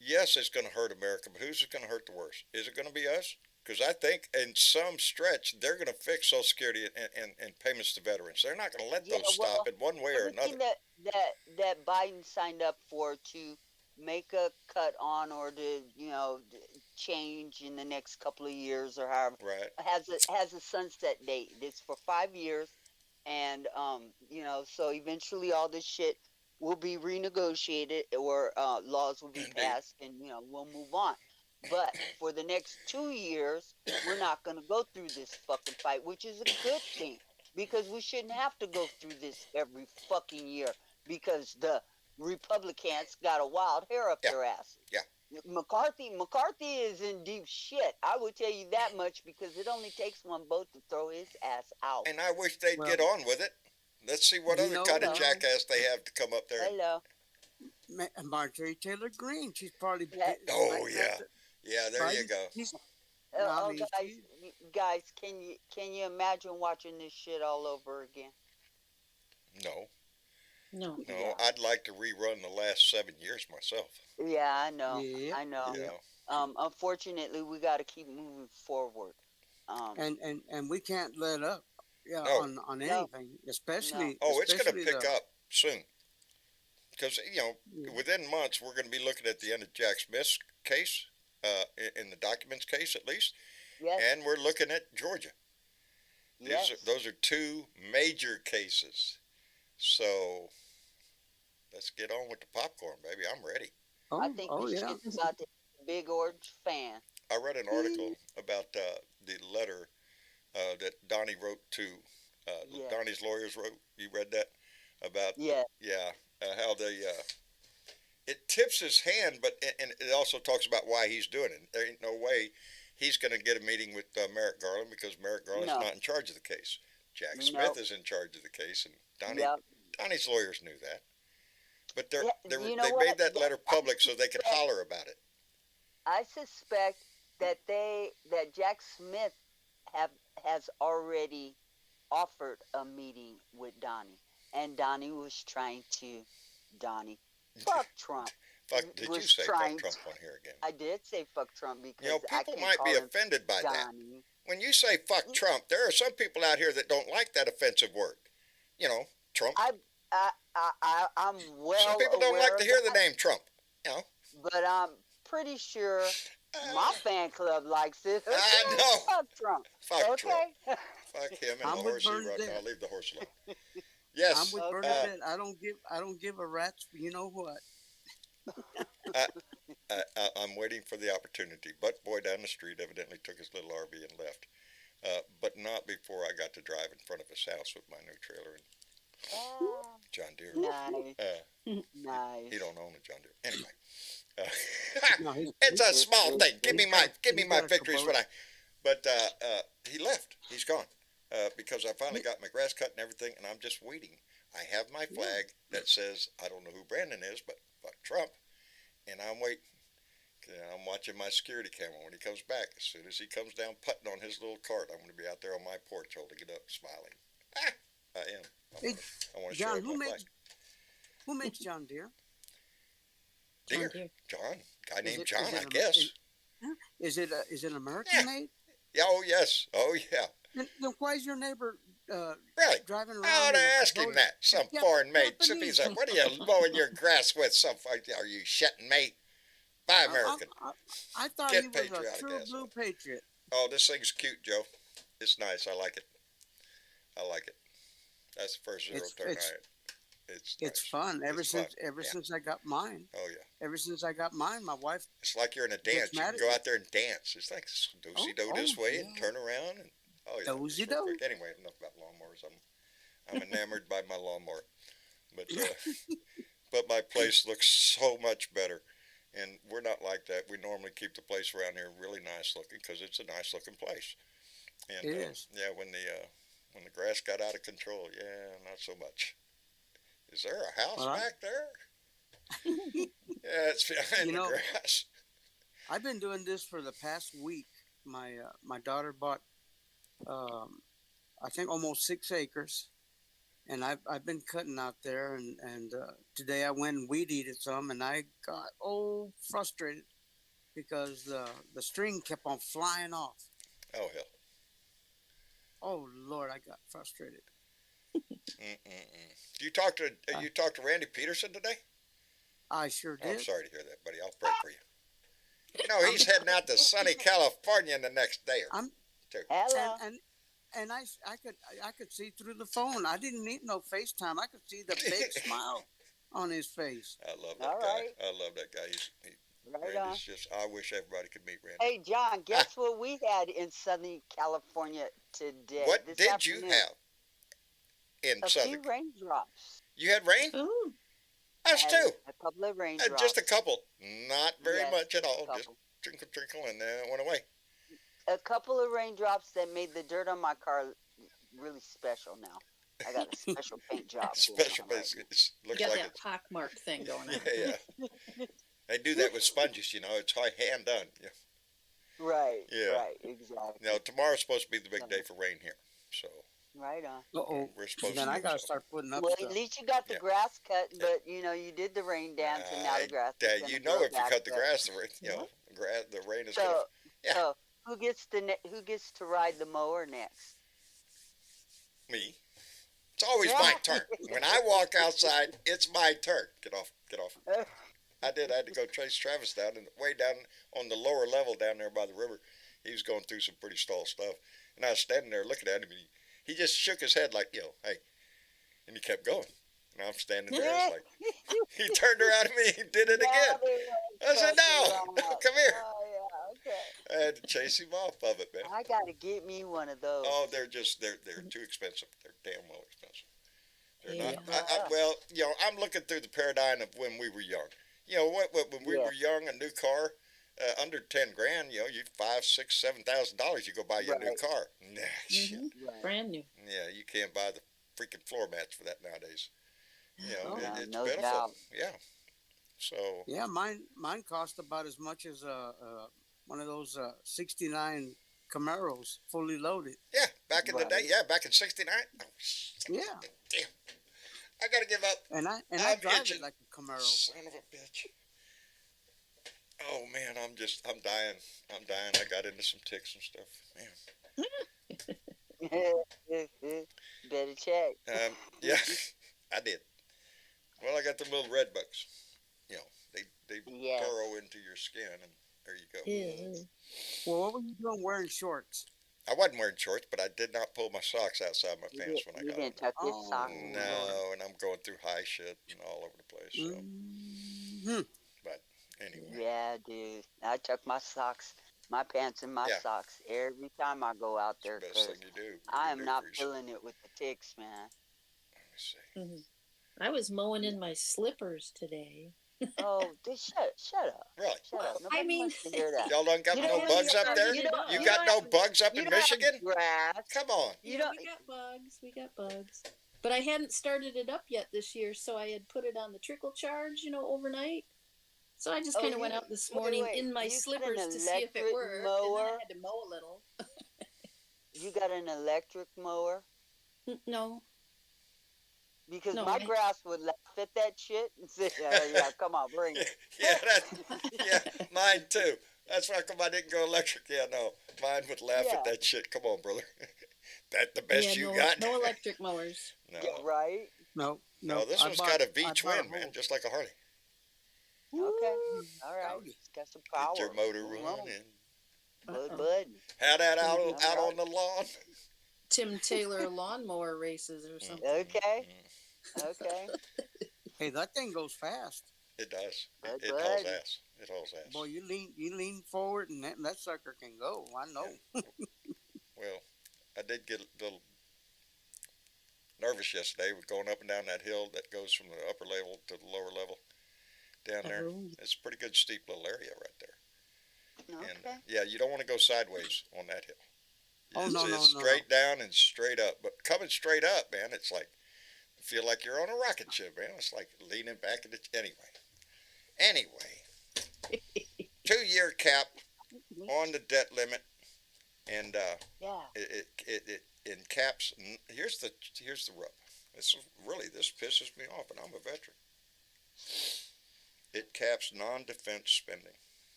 Speaker 2: Yes, it's going to hurt America, but who's it going to hurt the worst? Is it going to be us? Because I think in some stretch they're going to fix Social Security and payments to veterans. They're not going to let
Speaker 4: Yeah,
Speaker 2: those
Speaker 4: well,
Speaker 2: stop in one way or another.
Speaker 4: everything that Biden signed up for to make a cut on or to change in the next couple of years or however
Speaker 2: Right.
Speaker 4: has a sunset date. It's for 5 years, and so eventually all this shit will be renegotiated or laws will be
Speaker 2: Indeed.
Speaker 4: passed, and we'll move on. But for the next 2 years, we're not going to go through this fucking fight, which is a good thing because we shouldn't have to go through this every fucking year because the Republicans got a wild hair up
Speaker 2: Yeah.
Speaker 4: their asses.
Speaker 2: Yeah.
Speaker 4: McCarthy is in deep shit. I will tell you that much because it only takes one vote to throw his ass out.
Speaker 2: And I wish they'd
Speaker 5: Well,
Speaker 2: get on with it. Let's see what
Speaker 5: you
Speaker 2: other
Speaker 5: know,
Speaker 2: kind of
Speaker 4: uh,
Speaker 2: jackass they have to come up there.
Speaker 4: Hello.
Speaker 5: Marjorie Taylor Greene, she's probably.
Speaker 4: Yeah.
Speaker 2: Oh yeah, yeah. There you go.
Speaker 5: She's, I
Speaker 4: Oh,
Speaker 5: mean,
Speaker 4: guys, can you imagine watching this shit all over again?
Speaker 2: No,
Speaker 3: No.
Speaker 2: no.
Speaker 4: Yeah.
Speaker 2: I'd like to rerun the last 7 years myself.
Speaker 4: Yeah, I know.
Speaker 5: Yeah.
Speaker 4: I know.
Speaker 2: You know.
Speaker 4: Unfortunately, we got to keep moving forward.
Speaker 5: and we can't let up. Yeah,
Speaker 2: No.
Speaker 5: on
Speaker 4: No.
Speaker 5: anything, especially.
Speaker 2: Oh, it's going to
Speaker 5: especially
Speaker 2: pick
Speaker 5: the-
Speaker 2: up soon. Because
Speaker 5: Yeah.
Speaker 2: within months we're going to be looking at the end of Jack Smith's case, in the documents case at least,
Speaker 4: Yes.
Speaker 2: and we're looking at Georgia.
Speaker 4: Yes.
Speaker 2: Those are two major cases. So let's get on with the popcorn, baby. I'm ready.
Speaker 5: Oh,
Speaker 4: I think this
Speaker 5: yeah.
Speaker 4: shit's about to hit the big orange fan.
Speaker 2: I read an article about the letter that Donnie wrote to
Speaker 4: Yeah.
Speaker 2: Donnie's lawyers wrote. You read that about
Speaker 4: Yeah.
Speaker 2: how they it tips his hand, but and it also talks about why he's doing it. There ain't no way he's going to get a meeting with Merrick Garland because Merrick Garland's
Speaker 4: No.
Speaker 2: not in charge of the case. Jack
Speaker 4: Nope.
Speaker 2: Smith is in charge of the case, and
Speaker 4: Yep.
Speaker 2: Donnie's lawyers knew that. But
Speaker 4: Yeah, you know
Speaker 2: they
Speaker 4: what?
Speaker 2: made that letter public so they could holler about it.
Speaker 4: I suspect that Jack Smith has already offered a meeting with Donnie, and Donnie was trying to fuck Trump.
Speaker 2: Fuck, did you
Speaker 4: Was
Speaker 2: say fuck
Speaker 4: trying
Speaker 2: Trump on here again?
Speaker 4: I did say fuck Trump because
Speaker 2: You know,
Speaker 4: I
Speaker 2: people
Speaker 4: can't
Speaker 2: might
Speaker 4: call
Speaker 2: be
Speaker 4: him
Speaker 2: offended by that.
Speaker 4: Donnie.
Speaker 2: When you say fuck Trump, there are some people out here that don't like that offensive word. You know, Trump.
Speaker 4: I'm well
Speaker 2: Some people don't like
Speaker 4: aware
Speaker 2: to
Speaker 4: of
Speaker 2: hear the
Speaker 4: that,
Speaker 2: name Trump. You know.
Speaker 4: but I'm pretty sure my fan club likes it.
Speaker 2: I know.
Speaker 4: Fuck Trump.
Speaker 2: Fuck Trump.
Speaker 4: Okay.
Speaker 2: Fuck him and
Speaker 5: I'm
Speaker 2: the
Speaker 5: with
Speaker 2: horse he rode.
Speaker 5: Bernadette.
Speaker 2: No, I'll leave the horse alone.
Speaker 5: I'm
Speaker 2: Yes.
Speaker 5: with Bernadette. I don't give a rat's. You know what?
Speaker 2: I'm waiting for the opportunity. But boy down the street evidently took his little RV and left. But not before I got to drive in front of his house with my new trailer. And
Speaker 4: Ah,
Speaker 2: John Deere.
Speaker 4: nice,
Speaker 2: He
Speaker 4: nice.
Speaker 2: don't own a John Deere. Anyway, uh,
Speaker 5: No,
Speaker 2: it's a
Speaker 4: It's,
Speaker 2: small
Speaker 4: it's,
Speaker 2: thing. Give me
Speaker 5: he's
Speaker 2: my
Speaker 5: got a
Speaker 2: victories when
Speaker 5: Kubota.
Speaker 2: I. But he left. He's gone because I finally got my grass cut and everything, and I'm just waiting. I have my flag that says I don't know who Brandon is, but Trump, and I'm waiting. I'm watching my security camera when he comes back. As soon as he comes down putting on his little cart, I'm going to be out there on my porch holding it up, smiling. I am.
Speaker 5: Hey,
Speaker 2: I want to show
Speaker 5: John,
Speaker 2: him my flag.
Speaker 5: who makes John Deere?
Speaker 2: Deere.
Speaker 3: Deere.
Speaker 2: John. Guy
Speaker 5: Is
Speaker 2: named
Speaker 5: it-
Speaker 2: John,
Speaker 5: is it
Speaker 2: I
Speaker 5: a-
Speaker 2: guess.
Speaker 5: Is it American
Speaker 2: Yeah.
Speaker 5: made?
Speaker 2: Yeah, oh, yes. Oh, yeah.
Speaker 5: Then why is your neighbor
Speaker 2: Really?
Speaker 5: driving around?
Speaker 2: I ought to
Speaker 5: in a
Speaker 2: ask him
Speaker 5: Kubota?
Speaker 2: that. Some
Speaker 5: Yeah,
Speaker 2: foreign mate. If
Speaker 5: Japanese.
Speaker 2: he's like, what are you mowing your grass with? Are you shitting me? Buy American.
Speaker 5: I thought
Speaker 2: Get
Speaker 5: he was a
Speaker 2: patriotic
Speaker 5: true
Speaker 2: ass
Speaker 5: blue
Speaker 2: off.
Speaker 5: patriot.
Speaker 2: Oh, this thing's cute, Joe. It's nice. I like it. I like it. That's the first zero turn I had. It's
Speaker 5: It's
Speaker 2: nice.
Speaker 5: fun. Ever
Speaker 2: It's
Speaker 5: since
Speaker 2: fun. Yeah.
Speaker 5: since I got mine.
Speaker 2: Oh, yeah.
Speaker 5: Ever since I got mine, my wife.
Speaker 2: It's like you're in a dance. You
Speaker 5: mad
Speaker 2: can
Speaker 5: at
Speaker 2: go
Speaker 5: me.
Speaker 2: out there and dance. It's like do-si-do this way and
Speaker 5: yeah.
Speaker 2: turn around. And, oh, yeah. it's so
Speaker 5: Do-si-do.
Speaker 2: quick. Anyway, enough about lawnmowers. I'm enamored by my lawnmower. But but my place looks so much better. And we're not like that. We normally keep the place around here really nice looking because it's a nice looking place. And
Speaker 5: It is.
Speaker 2: yeah, when the grass got out of control, yeah, not so much. Is there a house
Speaker 5: Well,
Speaker 2: back there? Yeah, it's behind
Speaker 5: You
Speaker 2: the
Speaker 5: know-
Speaker 2: grass.
Speaker 5: I've been doing this for the past week. My daughter bought, I think almost 6 acres, and I've been cutting out there, and today I went and weed eated some, and I got frustrated because the string kept on flying off.
Speaker 2: Oh hell.
Speaker 5: Oh Lord, I got frustrated.
Speaker 2: You talked to Randy Peterson today?
Speaker 5: I sure
Speaker 2: Oh, I'm
Speaker 5: did.
Speaker 2: sorry to hear that, buddy. I'll pray for you. You know, he's heading out to sunny California the next day or
Speaker 5: I'm-
Speaker 2: two.
Speaker 4: Hello.
Speaker 5: And I could see through the phone. I didn't need no FaceTime. I could see the big smile on his face.
Speaker 2: I love that
Speaker 4: All
Speaker 2: guy.
Speaker 4: right.
Speaker 2: I love that guy.
Speaker 4: Right on.
Speaker 2: Randy's just. I wish everybody could meet Randy.
Speaker 4: Hey, John, guess what we had in Southern California today?
Speaker 2: What
Speaker 4: this
Speaker 2: did you
Speaker 4: afternoon?
Speaker 2: have in
Speaker 4: A
Speaker 2: Southern?
Speaker 4: few raindrops.
Speaker 2: You had rain?
Speaker 3: Ooh.
Speaker 2: Us
Speaker 4: Had
Speaker 2: too.
Speaker 4: A couple of raindrops.
Speaker 2: Just a couple. Not very
Speaker 4: Yes,
Speaker 2: much at all.
Speaker 4: a
Speaker 2: Just
Speaker 4: couple.
Speaker 2: trinkle, trinkle, and then it went away.
Speaker 4: A couple of raindrops that made the dirt on my car really special now. I got a special paint job. going
Speaker 2: Special
Speaker 4: on right
Speaker 2: base.
Speaker 4: now.
Speaker 2: It
Speaker 3: You
Speaker 2: looks
Speaker 3: got
Speaker 2: like
Speaker 3: that
Speaker 2: it's.
Speaker 3: pockmark thing going on.
Speaker 2: Yeah. They do that with sponges, you know. It's hand done. Yeah.
Speaker 4: Right.
Speaker 2: Yeah.
Speaker 4: Right. Exactly.
Speaker 2: Now tomorrow's supposed to be the big day for rain here, so
Speaker 4: Right on.
Speaker 5: Uh-oh.
Speaker 2: we're supposed
Speaker 5: Then
Speaker 2: to.
Speaker 5: I gotta
Speaker 2: so.
Speaker 5: start putting up
Speaker 4: Well,
Speaker 5: stuff.
Speaker 4: at least you got the
Speaker 2: Yeah.
Speaker 4: grass cut, but you did the rain dance, and now the grass. Is gonna
Speaker 2: You know,
Speaker 4: grow
Speaker 2: if you
Speaker 4: back
Speaker 2: cut the
Speaker 4: up.
Speaker 2: grass, the rain, the rain is going.
Speaker 4: So,
Speaker 2: Yeah.
Speaker 4: so who gets to ride the mower next?
Speaker 2: Me. It's always
Speaker 4: Yeah.
Speaker 2: my turn. When I walk outside, it's my turn. Get off. Get off. I did. I had to go chase Travis down, and way down on the lower level down there by the river, he was going through some pretty stall stuff, and I was standing there looking at him, and he just shook his head like, hey, and he kept going, and I'm standing there. It's like he turned around at me, he did it again. I said, no, come here.
Speaker 4: Oh yeah, okay.
Speaker 2: I had to chase him off of it, man.
Speaker 4: I gotta get me one of those.
Speaker 2: Oh, they're too expensive. They're damn well expensive. They're not.
Speaker 3: Yeah.
Speaker 2: Well, I'm looking through the paradigm of when we were young. When we were young, a new car under 10 grand. You $5,000, $6,000, $7,000. You go buy your new
Speaker 4: Right.
Speaker 2: car. Nah, shit.
Speaker 4: Right.
Speaker 3: Brand new.
Speaker 2: Yeah, you can't buy the freaking floor mats for that nowadays.
Speaker 4: Oh,
Speaker 2: It's
Speaker 4: no
Speaker 2: pitiful.
Speaker 4: doubt.
Speaker 2: Yeah. So
Speaker 5: Yeah, mine cost about as much as one of those '69 Camaros, fully loaded.
Speaker 2: yeah, back in the day.
Speaker 4: Right.
Speaker 2: Yeah, back in '69. Oh, shit.
Speaker 5: Yeah,
Speaker 2: Damn. I gotta give up.
Speaker 5: and I
Speaker 2: I'm
Speaker 5: drive
Speaker 2: itching.
Speaker 5: it like a Camaro.
Speaker 2: Son of a bitch. Oh man, I'm dying. I'm dying. I got into some ticks and stuff. Man.
Speaker 4: Better check.
Speaker 2: Yeah, I did. Well, I got them little red bugs. They
Speaker 4: Yes.
Speaker 2: burrow into your skin, and there you go.
Speaker 3: Ew.
Speaker 5: Well, what were you doing wearing shorts?
Speaker 2: I wasn't wearing shorts, but I did not pull my socks outside my pants when I
Speaker 4: You
Speaker 2: got
Speaker 4: didn't
Speaker 2: them.
Speaker 4: tuck your
Speaker 5: Oh,
Speaker 4: socks.
Speaker 2: No, and I'm going through high shit and all over the place. So,
Speaker 5: Mhm.
Speaker 2: anyway.
Speaker 4: Yeah, dude. I tuck my socks, my pants, and my
Speaker 2: Yeah.
Speaker 4: socks every time I go out there
Speaker 2: Best
Speaker 4: because
Speaker 2: thing you do.
Speaker 4: I am
Speaker 2: You
Speaker 4: not
Speaker 2: do, Grease.
Speaker 4: feeling it with the ticks, man.
Speaker 2: see.
Speaker 3: Mhm. I was mowing in my slippers today.
Speaker 4: Oh, shut up.
Speaker 2: Really?
Speaker 4: Shut up.
Speaker 3: I
Speaker 4: Nobody
Speaker 3: mean,
Speaker 4: wants to hear that.
Speaker 2: Y'all don't got
Speaker 4: You
Speaker 2: no
Speaker 4: don't
Speaker 3: haven't
Speaker 2: bugs up there?
Speaker 3: started it up.
Speaker 2: You
Speaker 4: you
Speaker 2: got
Speaker 4: don't
Speaker 2: no
Speaker 4: have
Speaker 2: bugs up
Speaker 4: you
Speaker 2: in
Speaker 4: don't have
Speaker 2: Michigan?
Speaker 4: grass.
Speaker 2: Come on.
Speaker 4: You
Speaker 3: Yeah,
Speaker 4: don't
Speaker 3: we got bugs. We got bugs. But I hadn't started it up yet this year, so I had put it on the trickle charge, overnight. So I just
Speaker 4: oh
Speaker 3: kind of
Speaker 4: you
Speaker 3: went out this
Speaker 4: wait,
Speaker 3: morning
Speaker 4: wait.
Speaker 3: in my
Speaker 4: You got an
Speaker 3: slippers to see if it
Speaker 4: electric
Speaker 3: worked, and then I
Speaker 4: mower?
Speaker 3: had to mow a little.
Speaker 4: You got an electric mower?
Speaker 3: No,
Speaker 4: Because
Speaker 3: no,
Speaker 4: my grass would laugh at that shit and say, yeah, come on, bring
Speaker 2: Yeah,
Speaker 4: it.
Speaker 2: yeah, mine too. That's why come I didn't go electric. Yeah, no, mine would laugh
Speaker 4: Yeah.
Speaker 2: at that shit. Come on, brother. That the
Speaker 3: yeah,
Speaker 2: best you
Speaker 3: no,
Speaker 2: got?
Speaker 3: no electric mowers.
Speaker 2: No,
Speaker 4: Yeah, right?
Speaker 5: No,
Speaker 2: no, this
Speaker 5: I
Speaker 2: one's
Speaker 5: bought-
Speaker 2: got a
Speaker 5: I
Speaker 2: V
Speaker 5: bought
Speaker 2: twin,
Speaker 5: whole-
Speaker 2: man, just like a Harley.
Speaker 4: Okay.
Speaker 5: Woo,
Speaker 4: All right.
Speaker 5: howdy.
Speaker 4: It's got some power.
Speaker 2: Get your motor
Speaker 4: Boom,
Speaker 2: running.
Speaker 4: Bud,
Speaker 3: Uh-oh.
Speaker 4: bud.
Speaker 2: How that out
Speaker 4: Mhm.
Speaker 2: on the lawn?
Speaker 3: Tim Taylor lawnmower races or something.
Speaker 4: Okay. Okay.
Speaker 5: Hey, that thing goes fast.
Speaker 2: It does.
Speaker 4: Bud,
Speaker 2: It hauls
Speaker 4: bud.
Speaker 2: ass. It hauls ass.
Speaker 5: Boy, you lean forward, and that sucker can go. I know.
Speaker 2: Well, I did get a little nervous yesterday with going up and down that hill that goes from the upper level to the lower level down there.
Speaker 3: Oh.
Speaker 2: It's a pretty good steep little area right there. And
Speaker 4: Okay.
Speaker 2: yeah, you don't want to go sideways on that hill.
Speaker 5: Oh,
Speaker 2: It's,
Speaker 5: no,
Speaker 2: it's
Speaker 5: no.
Speaker 2: straight down and straight up. But coming straight up, man, it's like you feel like you're on a rocket ship, man. It's like leaning back in the anyway. 2-year cap on the debt limit, and
Speaker 4: Yeah.
Speaker 2: it in caps. Here's the rub. This pisses me off, and I'm a veteran. It caps non-defense spending.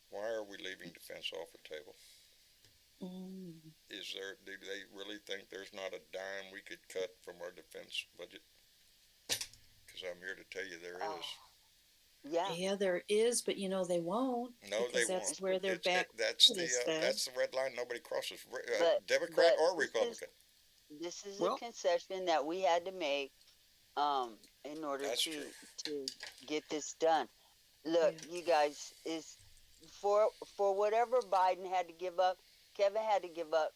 Speaker 2: Why are we leaving defense off the table?
Speaker 3: Mm.
Speaker 2: Do they really think there's not a dime we could cut from our defense budget? Because I'm here to tell you there is.
Speaker 4: Yeah.
Speaker 3: Yeah, there is, but they won't.
Speaker 2: No,
Speaker 3: because
Speaker 2: they
Speaker 3: that's
Speaker 2: won't.
Speaker 3: where their back.
Speaker 2: That's
Speaker 3: foot is fed.
Speaker 2: that's the red line nobody crosses.
Speaker 4: but
Speaker 2: Democrat or
Speaker 4: this is-
Speaker 2: Republican.
Speaker 4: This is
Speaker 5: Well-
Speaker 4: a concession that we had to make in order
Speaker 2: That's
Speaker 4: to
Speaker 2: true.
Speaker 4: to get this done. Look,
Speaker 3: Yeah.
Speaker 4: you guys, is for whatever Biden had to give up, Kevin had to give up.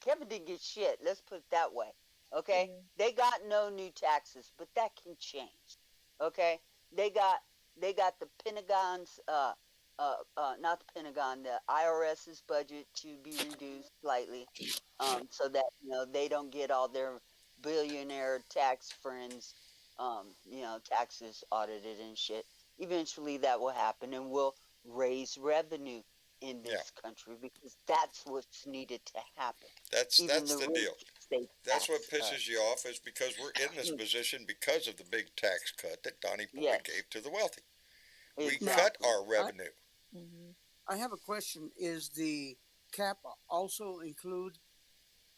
Speaker 4: Kevin didn't get shit. Let's put it that way. Okay?
Speaker 3: Yeah.
Speaker 4: They got no new taxes, but that can change. Okay? They got the Pentagon's not the Pentagon, the IRS's budget to be reduced slightly, so that they don't get all their billionaire tax friends, taxes audited and shit. Eventually, that will happen, and will raise revenue in this country because that's what's needed to happen.
Speaker 2: That's
Speaker 4: Even
Speaker 2: the
Speaker 4: rich
Speaker 2: deal.
Speaker 4: state
Speaker 2: That's what
Speaker 4: tax,
Speaker 2: pisses you off is because we're in this position because of the big tax cut that Donnie Boyd
Speaker 4: Yes.
Speaker 2: gave to the wealthy. We
Speaker 4: exactly.
Speaker 2: cut our revenue.
Speaker 3: Mm-hmm.
Speaker 5: I have a question. Is the cap also include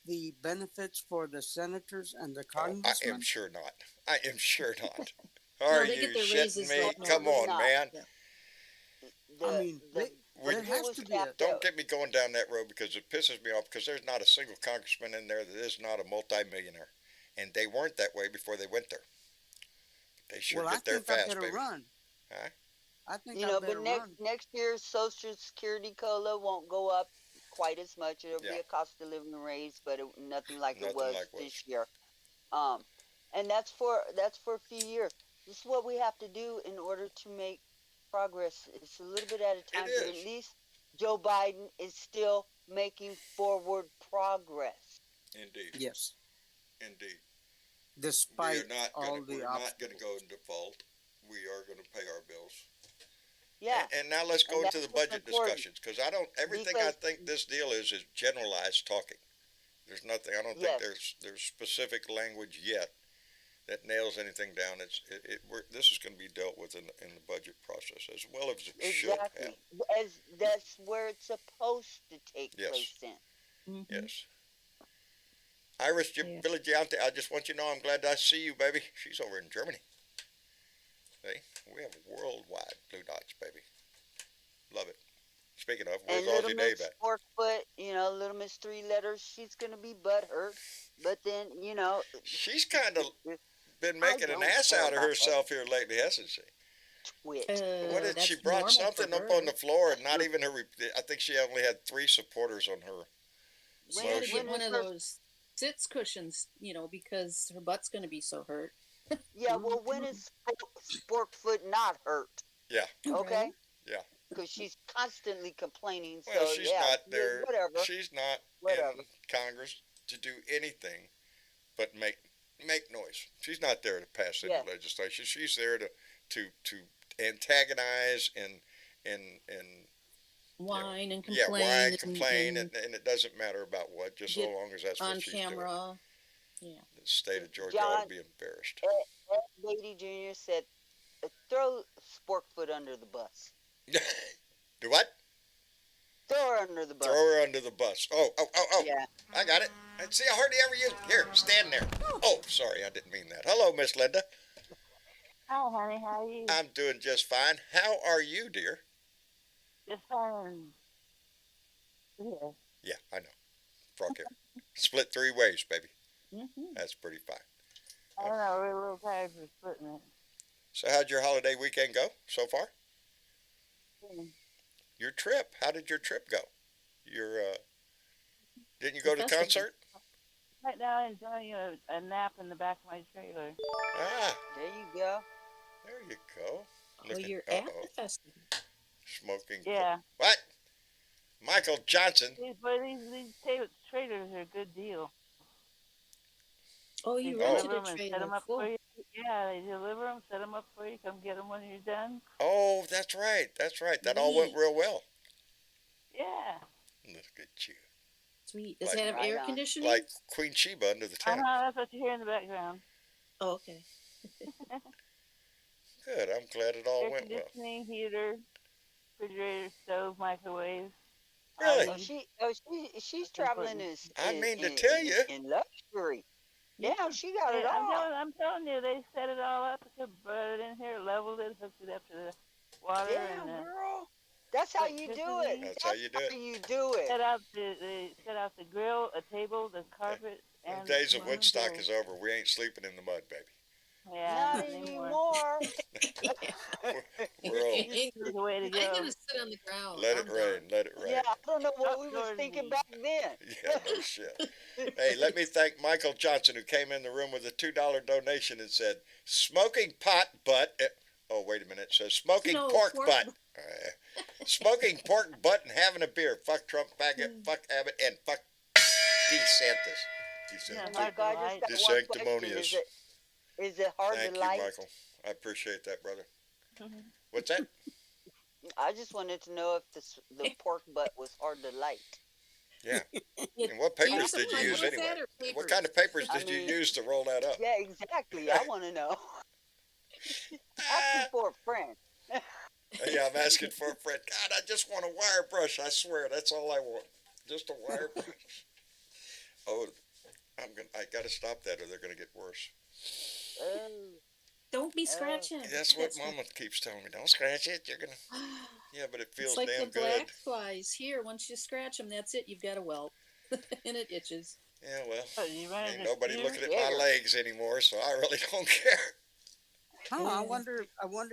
Speaker 5: the benefits for the senators and the
Speaker 2: Oh, I
Speaker 5: congressmen?
Speaker 2: am sure not. I am sure not. Are
Speaker 3: they
Speaker 2: you
Speaker 3: get their
Speaker 2: shitting
Speaker 3: raises
Speaker 2: me?
Speaker 3: right now.
Speaker 2: Come on,
Speaker 4: Not.
Speaker 2: man.
Speaker 5: I mean, there has
Speaker 4: newest
Speaker 5: to be
Speaker 4: cap
Speaker 5: a-
Speaker 2: Don't get me going down that road because it pisses me off because there's not a single congressman in there that is not a multimillionaire. And they weren't that way before they went there. They sure
Speaker 5: well, I
Speaker 2: get there
Speaker 5: think I
Speaker 2: fast,
Speaker 5: better
Speaker 2: baby.
Speaker 5: run.
Speaker 2: Huh?
Speaker 5: I think
Speaker 4: You
Speaker 5: I
Speaker 4: know,
Speaker 5: better
Speaker 4: but
Speaker 5: run.
Speaker 4: next year's Social Security COLA won't go up quite as much. It'll be
Speaker 2: Yeah.
Speaker 4: a cost of living raise, but nothing like
Speaker 2: Nothing
Speaker 4: it was
Speaker 2: like
Speaker 4: this
Speaker 2: was.
Speaker 4: year. And that's for a few years. This is what we have to do in order to make progress. It's a little bit at a time, but
Speaker 2: is.
Speaker 4: at least Joe Biden is still making forward progress.
Speaker 2: Indeed.
Speaker 5: Yes,
Speaker 2: Indeed.
Speaker 5: despite all the
Speaker 2: we're not
Speaker 5: obstacles.
Speaker 2: going to go in default. We are going to pay our bills.
Speaker 4: Yeah.
Speaker 2: And now let's go
Speaker 4: And
Speaker 2: into the
Speaker 4: that's what's
Speaker 2: budget
Speaker 4: important.
Speaker 2: discussions because everything I
Speaker 4: Because-
Speaker 2: think this deal is generalized talking. There's nothing. I don't
Speaker 4: Yes.
Speaker 2: think there's specific language yet that nails anything down. This is going to be dealt with in the budget process as well as it should
Speaker 4: Exactly.
Speaker 2: have.
Speaker 4: As that's where it's supposed to take
Speaker 2: Yes.
Speaker 4: place in.
Speaker 3: Mm-hmm.
Speaker 2: Yes. Iris
Speaker 3: Yeah.
Speaker 2: Villagiante, I just want you to know I'm glad I see you, baby. She's over in Germany. See, we have worldwide blue dots, baby. Love it. Speaking of, where's
Speaker 4: And Little
Speaker 2: Aussie
Speaker 4: Miss
Speaker 2: Dave at?
Speaker 4: Forkfoot, Little Miss Three Letters, she's gonna be butthurt. But then,
Speaker 2: She's kind of been
Speaker 4: I
Speaker 2: making an
Speaker 4: don't
Speaker 2: ass
Speaker 4: care
Speaker 2: out of
Speaker 4: about
Speaker 2: herself here lately, hasn't she?
Speaker 4: twit.
Speaker 2: What did she
Speaker 3: that's
Speaker 2: brought
Speaker 3: normal
Speaker 2: something
Speaker 3: for
Speaker 2: up
Speaker 3: her.
Speaker 2: on the floor and not even her? I think she only had 3 supporters on her.
Speaker 3: She
Speaker 4: When-
Speaker 3: had to
Speaker 2: motion.
Speaker 3: get one of
Speaker 4: her-
Speaker 3: those sits cushions, because her butt's going to be so hurt.
Speaker 4: Yeah, well, when is Sporkfoot not hurt?
Speaker 2: Yeah.
Speaker 4: Okay?
Speaker 3: Right?
Speaker 2: Yeah.
Speaker 4: Because she's constantly complaining. So,
Speaker 2: Well, she's
Speaker 4: yeah,
Speaker 2: not there.
Speaker 4: whatever.
Speaker 2: She's not
Speaker 4: Whatever.
Speaker 2: in Congress to do anything but make noise. She's not there to pass any
Speaker 4: Yeah.
Speaker 2: legislation. She's there to antagonize and
Speaker 3: Whine and
Speaker 2: yeah,
Speaker 3: complain.
Speaker 2: whine, complain, and it doesn't matter about what, just so
Speaker 3: get
Speaker 2: long as that's
Speaker 3: on
Speaker 2: what she's doing.
Speaker 3: camera. Yeah.
Speaker 2: The state of Georgia
Speaker 4: John-
Speaker 2: ought to be embarrassed.
Speaker 4: Ed Beatty Jr. said, throw Sporkfoot under the bus.
Speaker 2: Do what?
Speaker 4: Throw her under the bus.
Speaker 2: Throw her under the bus. Oh.
Speaker 4: Yeah.
Speaker 2: I got it. See, I hardly ever use. Here, stand there. Oh, sorry, I didn't mean that. Hello, Miss Linda.
Speaker 6: Hi, honey. How are you?
Speaker 2: I'm doing just fine. How are you, dear?
Speaker 6: Just fine. Yeah.
Speaker 2: Yeah, I know. Frog hair. Split 3 ways, baby.
Speaker 3: Mm-hmm.
Speaker 2: That's pretty fine.
Speaker 6: I don't know. We're a little tired for splitting it.
Speaker 2: So, how'd your holiday weekend go so far?
Speaker 6: Mm.
Speaker 2: Your trip. How did your trip go? Didn't you go to the
Speaker 3: Festival.
Speaker 2: concert?
Speaker 6: Right now, I'm enjoying a nap in the back of my trailer.
Speaker 2: Ah,
Speaker 4: There you go.
Speaker 2: there you go.
Speaker 3: Oh,
Speaker 2: Looking-
Speaker 3: you're at
Speaker 2: uh-oh.
Speaker 3: the festival.
Speaker 2: Smoking.
Speaker 6: Yeah.
Speaker 2: What? Michael Johnson.
Speaker 6: These trailers are a good deal.
Speaker 3: Oh,
Speaker 6: They
Speaker 3: you
Speaker 2: Oh.
Speaker 3: rented
Speaker 6: deliver
Speaker 3: a
Speaker 6: them and set
Speaker 3: trailer.
Speaker 6: them up
Speaker 3: Cool.
Speaker 6: for you. Yeah, they deliver them, set them up for you. Come get them when you're done.
Speaker 2: Oh, that's right. That's right. That all went
Speaker 3: Neat.
Speaker 2: real well.
Speaker 6: Yeah.
Speaker 2: Look at you.
Speaker 3: Sweet. Does
Speaker 2: Like-
Speaker 3: it have
Speaker 4: Right
Speaker 3: air
Speaker 4: on.
Speaker 3: conditioning?
Speaker 2: Like Queen Sheba under the tent.
Speaker 6: That's what you hear in the background.
Speaker 3: Oh, okay.
Speaker 2: Good. I'm glad it all
Speaker 6: Air
Speaker 2: went well.
Speaker 6: conditioning, heater, refrigerator, stove, microwave.
Speaker 2: Really?
Speaker 4: She's traveling
Speaker 2: I mean to tell you.
Speaker 4: in luxury. Yeah, she got it
Speaker 6: I'm
Speaker 4: all.
Speaker 6: telling you, they set it all up, brought it in here, leveled it, hooked it up to the water,
Speaker 4: Yeah,
Speaker 6: and
Speaker 4: girl. That's how you do it.
Speaker 2: That's how you do it.
Speaker 4: You do it.
Speaker 6: set out the grill, a table, the carpet,
Speaker 2: The
Speaker 6: and
Speaker 2: days of
Speaker 6: the
Speaker 2: Woodstock
Speaker 6: grill.
Speaker 2: is over. We ain't sleeping in the mud, baby.
Speaker 6: Yeah,
Speaker 4: Not anymore.
Speaker 2: We're old.
Speaker 6: This is the way to
Speaker 3: I'm
Speaker 6: go.
Speaker 3: gonna sit on the ground.
Speaker 2: Let
Speaker 3: I'm
Speaker 2: it rain.
Speaker 3: done.
Speaker 2: Let it rain.
Speaker 4: Yeah, I don't know what we was
Speaker 6: Outdoorsy.
Speaker 4: thinking back then.
Speaker 2: Yeah, no shit. Hey, let me thank Michael Johnson, who came in the room with a $2 donation and said, "Smoking pot butt." Oh, wait a minute. It says smoking
Speaker 3: No,
Speaker 2: pork
Speaker 3: pork
Speaker 2: butt. Smoking pork butt and having a beer. Fuck Trump, faggot, fuck Abbott, and fuck DeSantis.
Speaker 6: Yeah,
Speaker 4: Oh my God, I just got one question.
Speaker 2: Sanctimonious.
Speaker 4: Is it hard
Speaker 2: Thank
Speaker 4: to
Speaker 2: you,
Speaker 4: light?
Speaker 2: Michael. I appreciate that, brother. What's that?
Speaker 4: I just wanted to know if the pork butt was hard to light.
Speaker 2: Yeah.
Speaker 3: Yeah,
Speaker 2: And what
Speaker 3: do you
Speaker 2: papers
Speaker 3: have
Speaker 2: did you
Speaker 3: something
Speaker 2: use
Speaker 3: like
Speaker 2: anyway?
Speaker 3: that or
Speaker 2: What
Speaker 3: papers?
Speaker 2: kind of papers
Speaker 4: I
Speaker 2: did you
Speaker 4: mean-
Speaker 2: use to roll that up?
Speaker 4: Yeah, exactly. I want to know. Asking for a friend.
Speaker 2: Yeah, I'm asking for a friend. God, I just want a wire brush. I swear, that's all I want. Just a wire brush. Oh, I gotta stop that, or they're gonna get worse.
Speaker 4: Oh.
Speaker 3: Don't be scratching.
Speaker 2: That's what Mama keeps telling me. Don't scratch it. You're gonna. Yeah, but it feels
Speaker 3: It's like
Speaker 2: damn
Speaker 3: the
Speaker 2: good.
Speaker 3: black flies. Here, once you scratch them, that's it. You've got a welt, and it itches.
Speaker 2: Yeah, well,
Speaker 6: What, you run
Speaker 2: ain't
Speaker 6: into
Speaker 2: nobody
Speaker 6: deer?
Speaker 2: looking at
Speaker 4: Yeah.
Speaker 2: my legs anymore, so I really don't care.
Speaker 5: Huh, I
Speaker 3: Yeah.
Speaker 5: wonder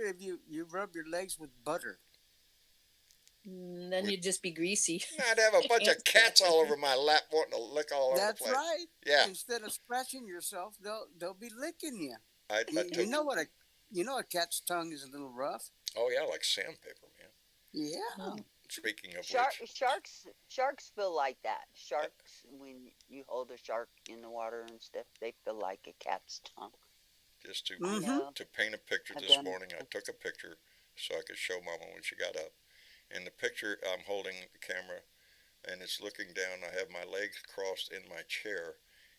Speaker 5: if you rub your legs with butter.
Speaker 3: Then you'd just be greasy.
Speaker 2: I'd have a bunch of cats all over my lap wanting to lick all over the
Speaker 5: That's
Speaker 2: place.
Speaker 5: right.
Speaker 2: Yeah,
Speaker 5: Instead of scratching yourself, they'll be licking you.
Speaker 2: I
Speaker 5: You,
Speaker 2: took.
Speaker 5: you know what a cat's tongue is a little rough.
Speaker 2: Oh yeah, like sandpaper, man.
Speaker 5: Yeah.
Speaker 2: Speaking of which,
Speaker 4: Sharks feel like that. Sharks, when you hold a shark in the water and stuff, they feel like a cat's tongue.
Speaker 2: just to
Speaker 5: Mhm.
Speaker 4: Yeah.
Speaker 2: to paint a picture
Speaker 4: I've
Speaker 2: this
Speaker 4: done it.
Speaker 2: morning, I took a picture so I could show Mama when she got up. In the picture, I'm holding the camera, and it's looking down. I have my legs crossed in my chair.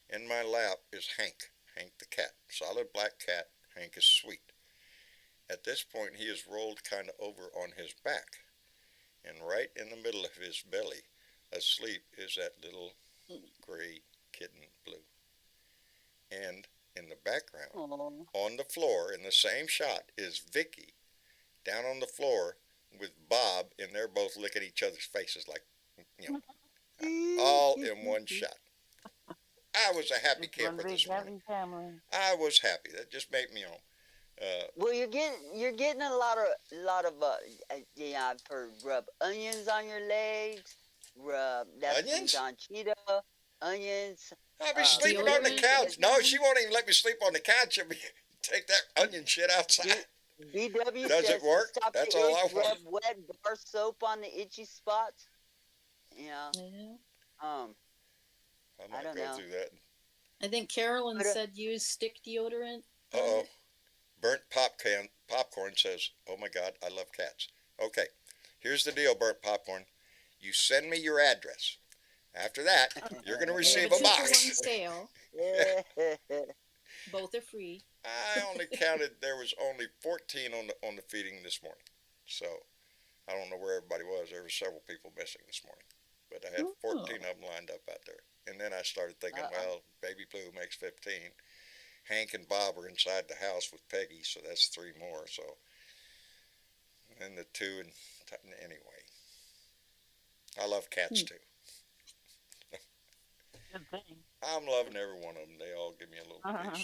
Speaker 2: In my lap is Hank the cat, solid black cat. Hank is sweet. At this point, he is rolled kind of over on his back, and right in the middle of his belly, asleep, is that little gray kitten Blue. And in the background,
Speaker 4: Oh.
Speaker 2: on the floor in the same shot, is Vicky down on the floor with Bob, and they're both licking each other's faces like, all in one shot. I was a happy
Speaker 6: It's one
Speaker 2: camper
Speaker 6: big
Speaker 2: this morning.
Speaker 6: happy family.
Speaker 2: I was happy. That just made me
Speaker 4: Well, you're getting a lot of yeah, I've heard rub onions on your legs, rub that's from
Speaker 2: Onions?
Speaker 4: Don Cheeto, onions,
Speaker 2: I'll be sleeping on the
Speaker 3: Deodorant?
Speaker 2: couch. No, she won't even let me sleep on the couch. She'll be take that onion shit outside.
Speaker 4: BW
Speaker 2: Does
Speaker 4: says
Speaker 2: it work?
Speaker 4: to stop
Speaker 2: That's
Speaker 4: the
Speaker 2: all I
Speaker 4: itch,
Speaker 2: want.
Speaker 4: rub wet bar soap on the itchy spots. Yeah.
Speaker 3: Yeah.
Speaker 2: I
Speaker 4: I
Speaker 2: might
Speaker 4: don't
Speaker 2: go
Speaker 4: know.
Speaker 2: through that.
Speaker 3: I think Carolyn
Speaker 4: But,
Speaker 3: said use stick deodorant.
Speaker 2: Uh oh. Burnt popcorn says, "Oh my God, I love cats." Okay, here's the deal, burnt popcorn. You send me your address. After that, you're gonna
Speaker 3: We have
Speaker 2: receive
Speaker 3: a
Speaker 2: a
Speaker 3: 2-for-1
Speaker 2: box.
Speaker 3: sale. Both are free.
Speaker 2: I only counted there was only 14 on the feeding this morning, so I don't know where everybody was. There were several people missing this morning, but I had 14 of them lined up out there. And then I started thinking, well, Baby Blue makes 15. Hank and Bob are inside the house with Peggy, so that's 3 more. So, and the 2 and anyway, I love cats too.
Speaker 6: Good thing.
Speaker 2: I'm loving every one of them. They all give me a little piece.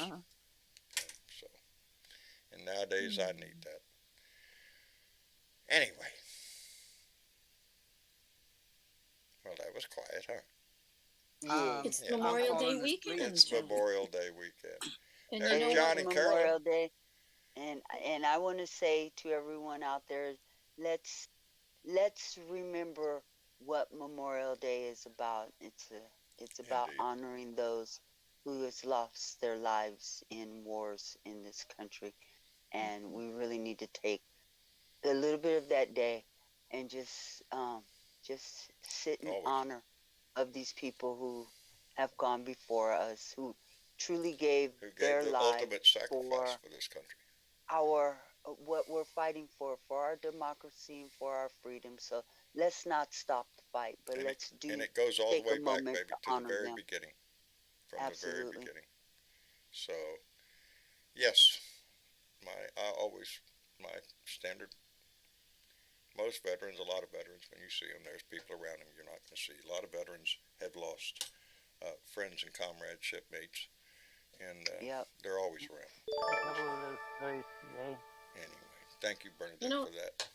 Speaker 2: So, and nowadays I need that. Anyway, well, that was quiet, huh?
Speaker 4: Yeah.
Speaker 3: It's
Speaker 2: Yeah.
Speaker 3: Memorial
Speaker 5: I'm
Speaker 3: Day
Speaker 5: calling this
Speaker 3: weekend.
Speaker 5: please.
Speaker 2: It's
Speaker 3: John.
Speaker 2: Memorial Day weekend.
Speaker 3: And
Speaker 2: There's
Speaker 3: you know
Speaker 2: John
Speaker 3: what?
Speaker 2: and
Speaker 4: Memorial
Speaker 2: Carolyn.
Speaker 4: Day, and I want to say to everyone out there, let's remember what Memorial Day is about. It's about
Speaker 2: Indeed.
Speaker 4: honoring those who has lost their lives in wars in this country, and we really need to take a little bit of that day and just sit in
Speaker 2: Always.
Speaker 4: honor of these people who have gone before us, who truly gave
Speaker 2: Who gave
Speaker 4: their
Speaker 2: the
Speaker 4: lives
Speaker 2: ultimate sacrifice for this country.
Speaker 4: our what we're fighting for our democracy and for our freedom. So let's not stop the fight, but
Speaker 2: And
Speaker 4: let's
Speaker 2: and it goes all the
Speaker 4: take
Speaker 2: way
Speaker 4: a
Speaker 2: back,
Speaker 4: moment
Speaker 2: baby,
Speaker 4: to
Speaker 2: to the
Speaker 4: honor
Speaker 2: very
Speaker 4: them.
Speaker 2: beginning. From the very
Speaker 4: Absolutely.
Speaker 2: beginning. So, yes, my standard, most veterans, a lot of veterans, when you see them, there's people around them you're not going to see. A lot of veterans have lost friends and comrades, shipmates, and
Speaker 4: Yep.
Speaker 2: they're always around.
Speaker 6: A couple of those stories today.
Speaker 2: Anyway, thank you, Bernadette,
Speaker 3: You know,
Speaker 2: for that.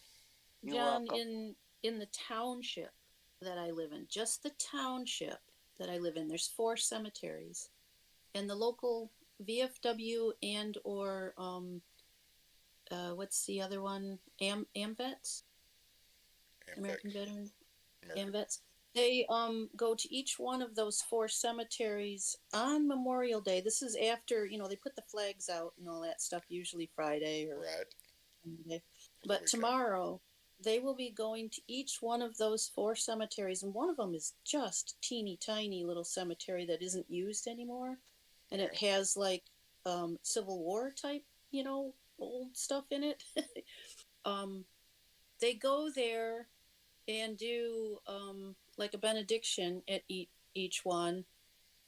Speaker 4: You're
Speaker 3: John,
Speaker 4: welcome.
Speaker 3: in the township that I live in, just the township that I live in, there's 4 cemeteries, and the local VFW and or what's the other one? AMVETS, American Veterans, AMVETS. They go to each one of those 4 cemeteries on Memorial Day. This is after they put the flags out and all that stuff. Usually Friday or
Speaker 2: Right.
Speaker 3: Monday. But tomorrow they will be going to each one of those 4 cemeteries, and one of them is just teeny tiny little cemetery that isn't used anymore, and it has like Civil War type, old stuff in it. They go there and do like a benediction at each one,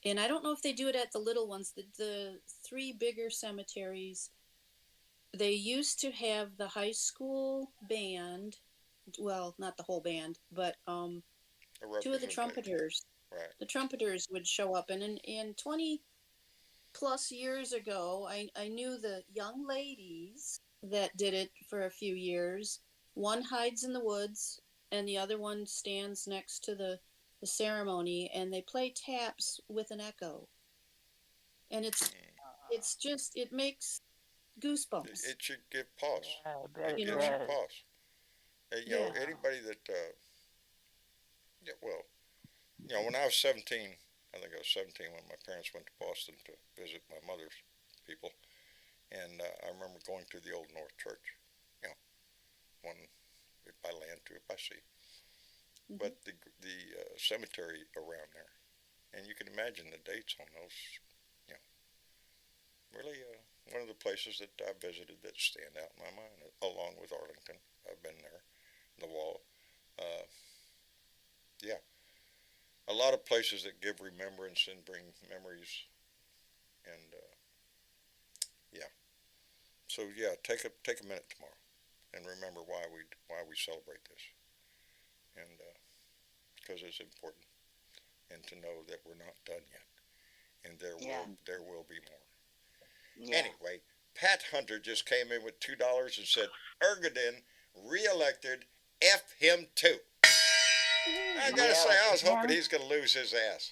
Speaker 3: and I don't know if they do it at the little ones. The 3 bigger cemeteries, they used to have the high school band. Well, not the whole band, but 2 of the trumpeters.
Speaker 2: Right.
Speaker 3: The trumpeters would show up, and in 20 plus years ago, I knew the young ladies that did it for a few years. One hides in the woods, and the other one stands next to the ceremony, and they play taps with an echo. And it's just, it makes goosebumps.
Speaker 2: It should give pause.
Speaker 6: Yeah, I bet
Speaker 2: It
Speaker 6: it
Speaker 2: gives you
Speaker 6: does.
Speaker 2: pause. You know, anybody that, when I was 17, I think I was 17 when my parents went to Boston to visit my mother's people, and I remember going to the Old North Church, one by land, two by sea, but the cemetery around there, and you can imagine the dates on those, really one of the places that I visited that stand out in my mind, along with Arlington. I've been there, the Wall, a lot of places that give remembrance and bring memories, and so take a minute tomorrow and remember why we celebrate this, and because it's important, and to know that we're not done yet, and there will be more.
Speaker 4: Yeah.
Speaker 2: Anyway, Pat Hunter just came in with $2 and said Ergadin reelected, F him too. I gotta say, I was hoping he's gonna lose his ass.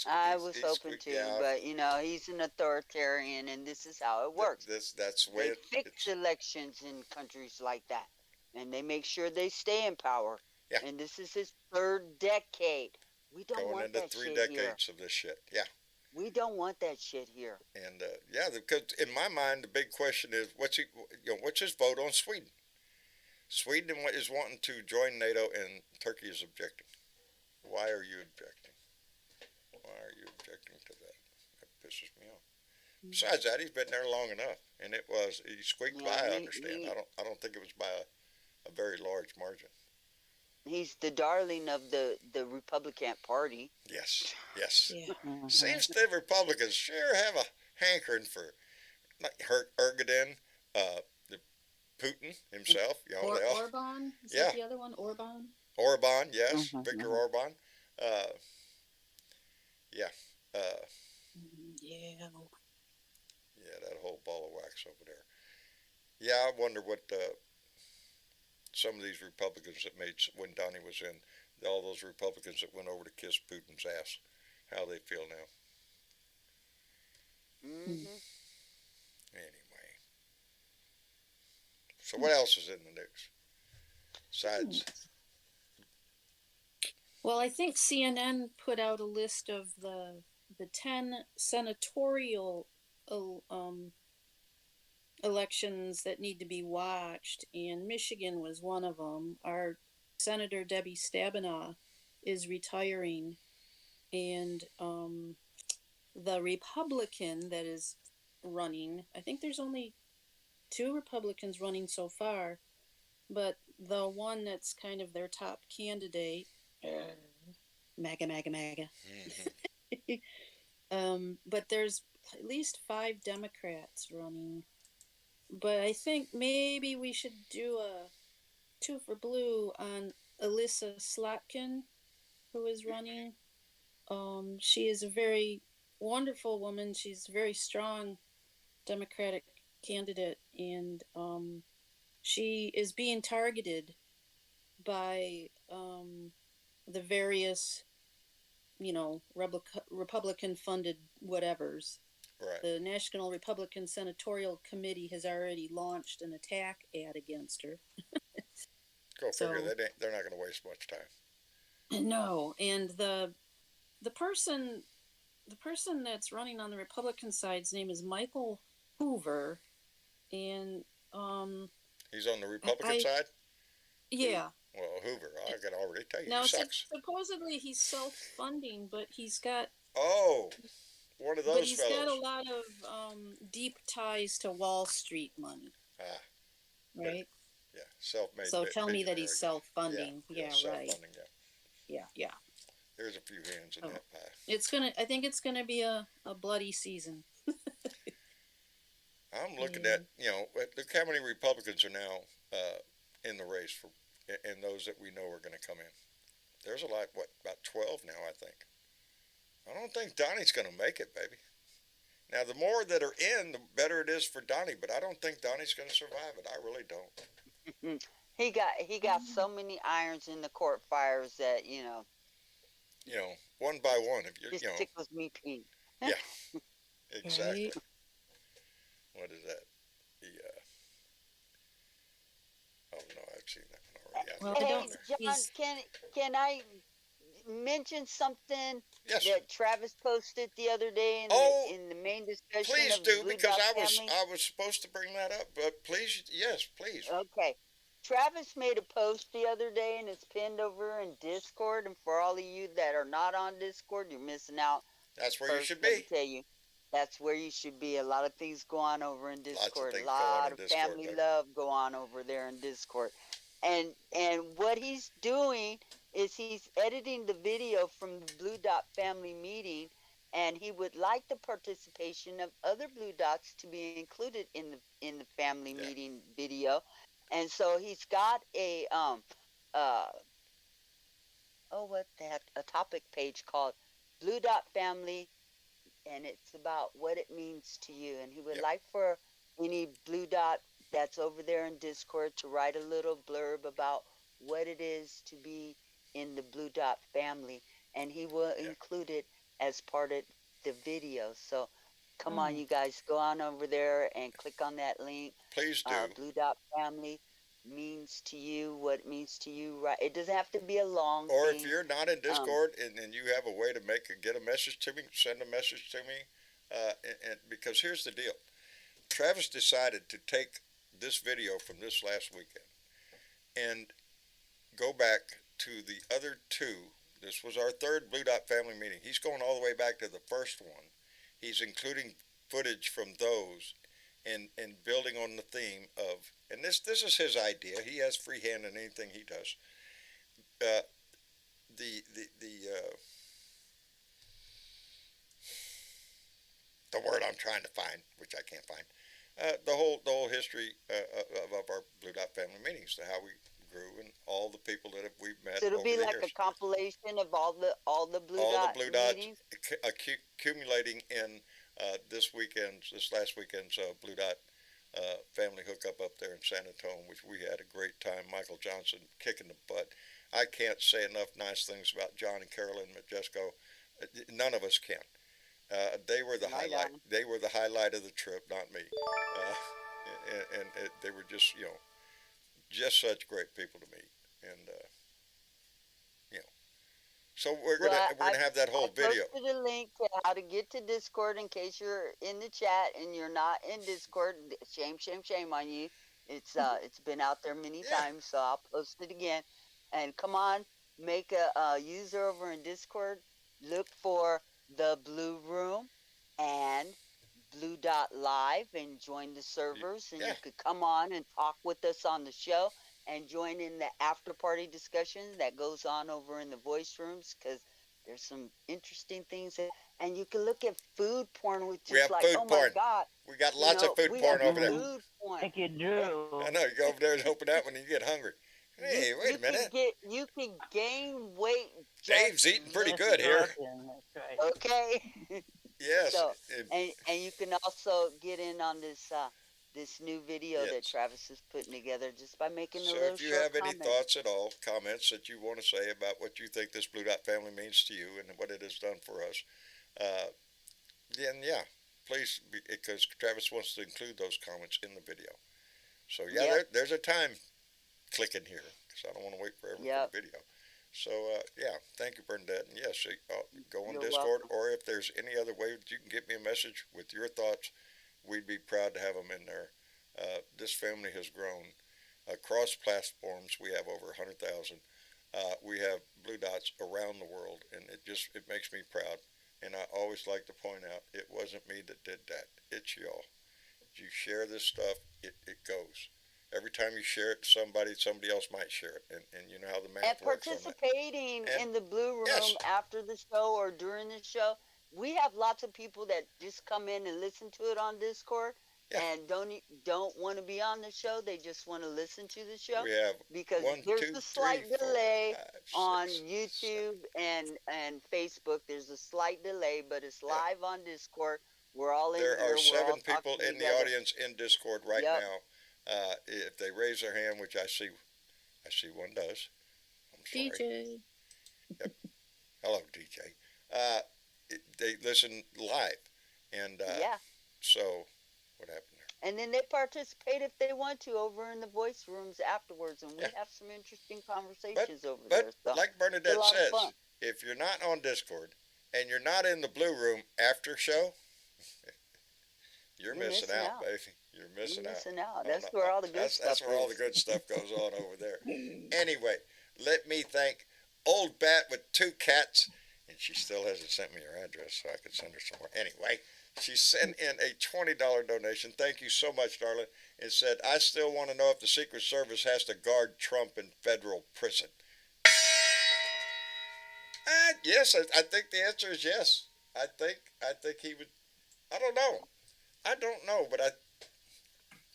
Speaker 4: I was
Speaker 2: he's
Speaker 4: hoping
Speaker 2: squeaked.
Speaker 4: to,
Speaker 2: Yeah,
Speaker 4: but you know, he's an authoritarian, and this is how it works.
Speaker 2: that's the way
Speaker 4: They fix elections in countries like that, and they make sure they stay in power.
Speaker 2: Yeah.
Speaker 4: And this is his third decade. We don't
Speaker 2: going
Speaker 4: want
Speaker 2: into
Speaker 4: that
Speaker 2: 3
Speaker 4: shit here.
Speaker 2: decades of this shit. Yeah.
Speaker 4: We don't want that shit here.
Speaker 2: And yeah, because in my mind, the big question is what's his vote on Sweden? Sweden is wanting to join NATO, and Turkey is objecting. Why are you objecting? Why are you objecting to that? That pisses me off. Besides that, he's been there long enough, and he squeaked by. I understand. I don't think it was by a very large margin.
Speaker 4: He's the darling of the Republican Party.
Speaker 2: Yes, yes.
Speaker 3: Yeah.
Speaker 2: Seems the Republicans sure have a hankering for like Erdogan, the Putin himself. You know,
Speaker 3: Orban? Is
Speaker 2: Yeah.
Speaker 3: that the other one? Orban?
Speaker 2: Orban, yes, Viktor Orban. Yeah,
Speaker 3: Yeah.
Speaker 2: yeah, that whole ball of wax over there. Yeah, I wonder what some of these Republicans that made when Donnie was in, all those Republicans that went over to kiss Putin's ass, how they feel now. Anyway, so what else is in the news? Besides,
Speaker 3: Well, I think CNN put out a list of the 10 senatorial elections that need to be watched, and Michigan was one of them. Our Senator Debbie Stabenow is retiring, and the Republican that is running, I think there's only 2 Republicans running so far, but the one that's kind of their top candidate, MAGA, MAGA, MAGA. But there's at least 5 Democrats running. But I think maybe we should do a 2 for Blue on Alyssa Slotkin, who is running. She is a very wonderful woman. She's a very strong Democratic candidate, and she is being targeted by the various, Republican-funded whatevers.
Speaker 2: right?
Speaker 3: The National Republican Senatorial Committee has already launched an attack ad against her.
Speaker 2: Go figure.
Speaker 3: So-
Speaker 2: They're not going to waste much time.
Speaker 3: No, and the person that's running on the Republican side's name is Michael Hoover, and
Speaker 2: He's on the Republican side.
Speaker 3: yeah.
Speaker 2: Well, Hoover, I can already tell you,
Speaker 3: Now
Speaker 2: he sucks.
Speaker 3: supposedly he's self-funding, but he's got
Speaker 2: Oh, one of those
Speaker 3: got a
Speaker 2: fellows.
Speaker 3: lot of deep ties to Wall Street money,
Speaker 2: Ah,
Speaker 3: right?
Speaker 2: yeah, self-made.
Speaker 3: So tell me that
Speaker 2: billionaire
Speaker 3: he's
Speaker 2: again.
Speaker 3: self-funding.
Speaker 2: Yeah,
Speaker 3: right.
Speaker 2: self-funding. Yeah,
Speaker 3: Yeah.
Speaker 2: there's a few hands in that pie.
Speaker 3: I think it's gonna be a bloody season.
Speaker 2: I'm looking at, look how many Republicans are now in the race for, and those that we know are going to come in. There's a lot, about 12 now, I think. I don't think Donnie's going to make it, baby. Now, the more that are in, the better it is for Donnie, but I don't think Donnie's going to survive it. I really don't.
Speaker 4: He got so many irons in the court fires that
Speaker 2: One by one, if
Speaker 4: just
Speaker 2: you're,
Speaker 4: tickles me pink.
Speaker 2: yeah, exactly.
Speaker 3: Right?
Speaker 2: What is that? Oh no, I've seen that one already.
Speaker 3: Well,
Speaker 2: I
Speaker 3: I
Speaker 4: Hey,
Speaker 3: don't-
Speaker 4: John,
Speaker 3: he's-
Speaker 4: can I mention something
Speaker 2: Yes,
Speaker 4: that Travis posted the other day in the main discussion
Speaker 2: please
Speaker 4: of
Speaker 2: do,
Speaker 4: the Blue
Speaker 2: because
Speaker 4: Dot
Speaker 2: I
Speaker 4: family?
Speaker 2: was supposed to bring that up, but please, yes, please.
Speaker 4: Okay. Travis made a post the other day and it's pinned over in Discord. And for all of you that are not on Discord, you're missing out.
Speaker 2: That's where you
Speaker 4: First,
Speaker 2: should
Speaker 4: let me
Speaker 2: be.
Speaker 4: tell you, that's where you should be. A lot of things go on over in
Speaker 2: of
Speaker 4: Discord.
Speaker 2: things
Speaker 4: A
Speaker 2: go on
Speaker 4: lot
Speaker 2: in
Speaker 4: of
Speaker 2: Discord,
Speaker 4: family
Speaker 2: baby.
Speaker 4: love go on over there in Discord. And what he's doing is he's editing the video from the Blue Dot family meeting, and he would like the participation of other Blue Dots to be included in the family
Speaker 2: Yeah.
Speaker 4: meeting video. And so he's got a a topic page called Blue Dot Family, and it's about what it means to you. And he would
Speaker 2: Yep.
Speaker 4: like for any Blue Dot that's over there in Discord to write a little blurb about what it is to be in the Blue Dot family, and he will include it as part of the video. So come on, you guys, go on over there and click on that link.
Speaker 2: Please do.
Speaker 4: Blue Dot Family means to you what it means to you, right? It doesn't have to be a long
Speaker 2: Or
Speaker 4: thing.
Speaker 2: if you're not in Discord and you have a way to get a message to me, send a message to me. And because here's the deal, Travis decided to take this video from this last weekend and go back to the other two. This was our third Blue Dot Family meeting. He's going all the way back to the first one. He's including footage from those and building on the theme of, and this is his idea. He has free hand in anything he does. The word I'm trying to find, which I can't find, the whole history of our Blue Dot Family meetings, to how we grew and all the people that we've met.
Speaker 4: So it'll
Speaker 2: over
Speaker 4: be
Speaker 2: the
Speaker 4: like
Speaker 2: years.
Speaker 4: a compilation of all the Blue Dot meetings.
Speaker 2: Accumulating in this last weekend's Blue Dot family hookup up there in San Antonio, which we had a great time. Michael Johnson kicking the butt. I can't say enough nice things about John and Carolyn Majesco. None of us can. They were the highlight. They were the highlight of the trip, not me. They were just, just such great people to meet. And so we're gonna have that whole video.
Speaker 4: I posted a link to how to get to Discord in case you're in the chat and you're not in Discord. Shame on you. It's been out there many times, so I'll post it again. And come on, make a user over in Discord. Look for the Blue Room and Blue Dot Live and join the servers, and you could come on and talk with us on the show and join in the after party discussion that goes on over in the voice rooms, because there's some interesting things and you can look at food porn, which is like, oh my god,
Speaker 2: we got lots of food porn over there.
Speaker 4: Food porn.
Speaker 6: Thank you, Drew.
Speaker 2: I know, you go over there and open that when you get hungry. Hey, wait a minute.
Speaker 4: You can gain weight.
Speaker 2: Dave's eating pretty good here.
Speaker 6: That's right.
Speaker 4: Okay.
Speaker 2: Yes.
Speaker 4: So, and you can also get in on this this new video that Travis is putting together just by making a little short
Speaker 2: comment. So if you have any
Speaker 4: comment.
Speaker 2: thoughts at all, comments that you want to say about what you think this Blue Dot family means to you and what it has done for us, then please, because Travis wants to include those comments in the video. So there's a time clicking here, because I don't want to wait forever for the video. So thank you, Bernadette. And yes, go on Discord, or if there's any other way that you can get me a message with your thoughts, we'd be proud to have them in there. This family has grown across platforms. We have over 100,000. We have Blue Dots around the world, and it makes me proud. And I always like to point out, it wasn't me that did that. It's y'all. You share this stuff, it goes. Every time you share it to somebody else might share it. And you know how the math works on that.
Speaker 4: And participating in the Blue Room after the show or during the show. We have lots of people that just come in and listen to it on Discord and don't want to be on the show. They just want to listen to the show.
Speaker 2: We have
Speaker 4: because there's a slight delay on YouTube and Facebook. There's a slight delay, but it's live on Discord. We're all in here.
Speaker 2: There are 7 people in the audience in Discord right now. If they raise their hand, which I see one does. I'm sorry.
Speaker 3: DJ.
Speaker 2: Yep. Hello, DJ. They listen live, and so what happened there?
Speaker 4: And then they participate if they want to over in the voice rooms afterwards, and we have some interesting conversations over there.
Speaker 2: But like Bernadette says, if you're not on Discord and you're not in the Blue Room after show, you're missing out, baby. You're missing out.
Speaker 4: That's where all the good stuff
Speaker 2: That's where all the good stuff goes on over there. Anyway, let me thank Old Bat with 2 cats. And she still hasn't sent me her address, so I could send her somewhere. Anyway, she sent in a $20 donation. Thank you so much, darling. And said, I still want to know if the Secret Service has to guard Trump in federal prison. Yes, I think the answer is yes. I think he would. I don't know, but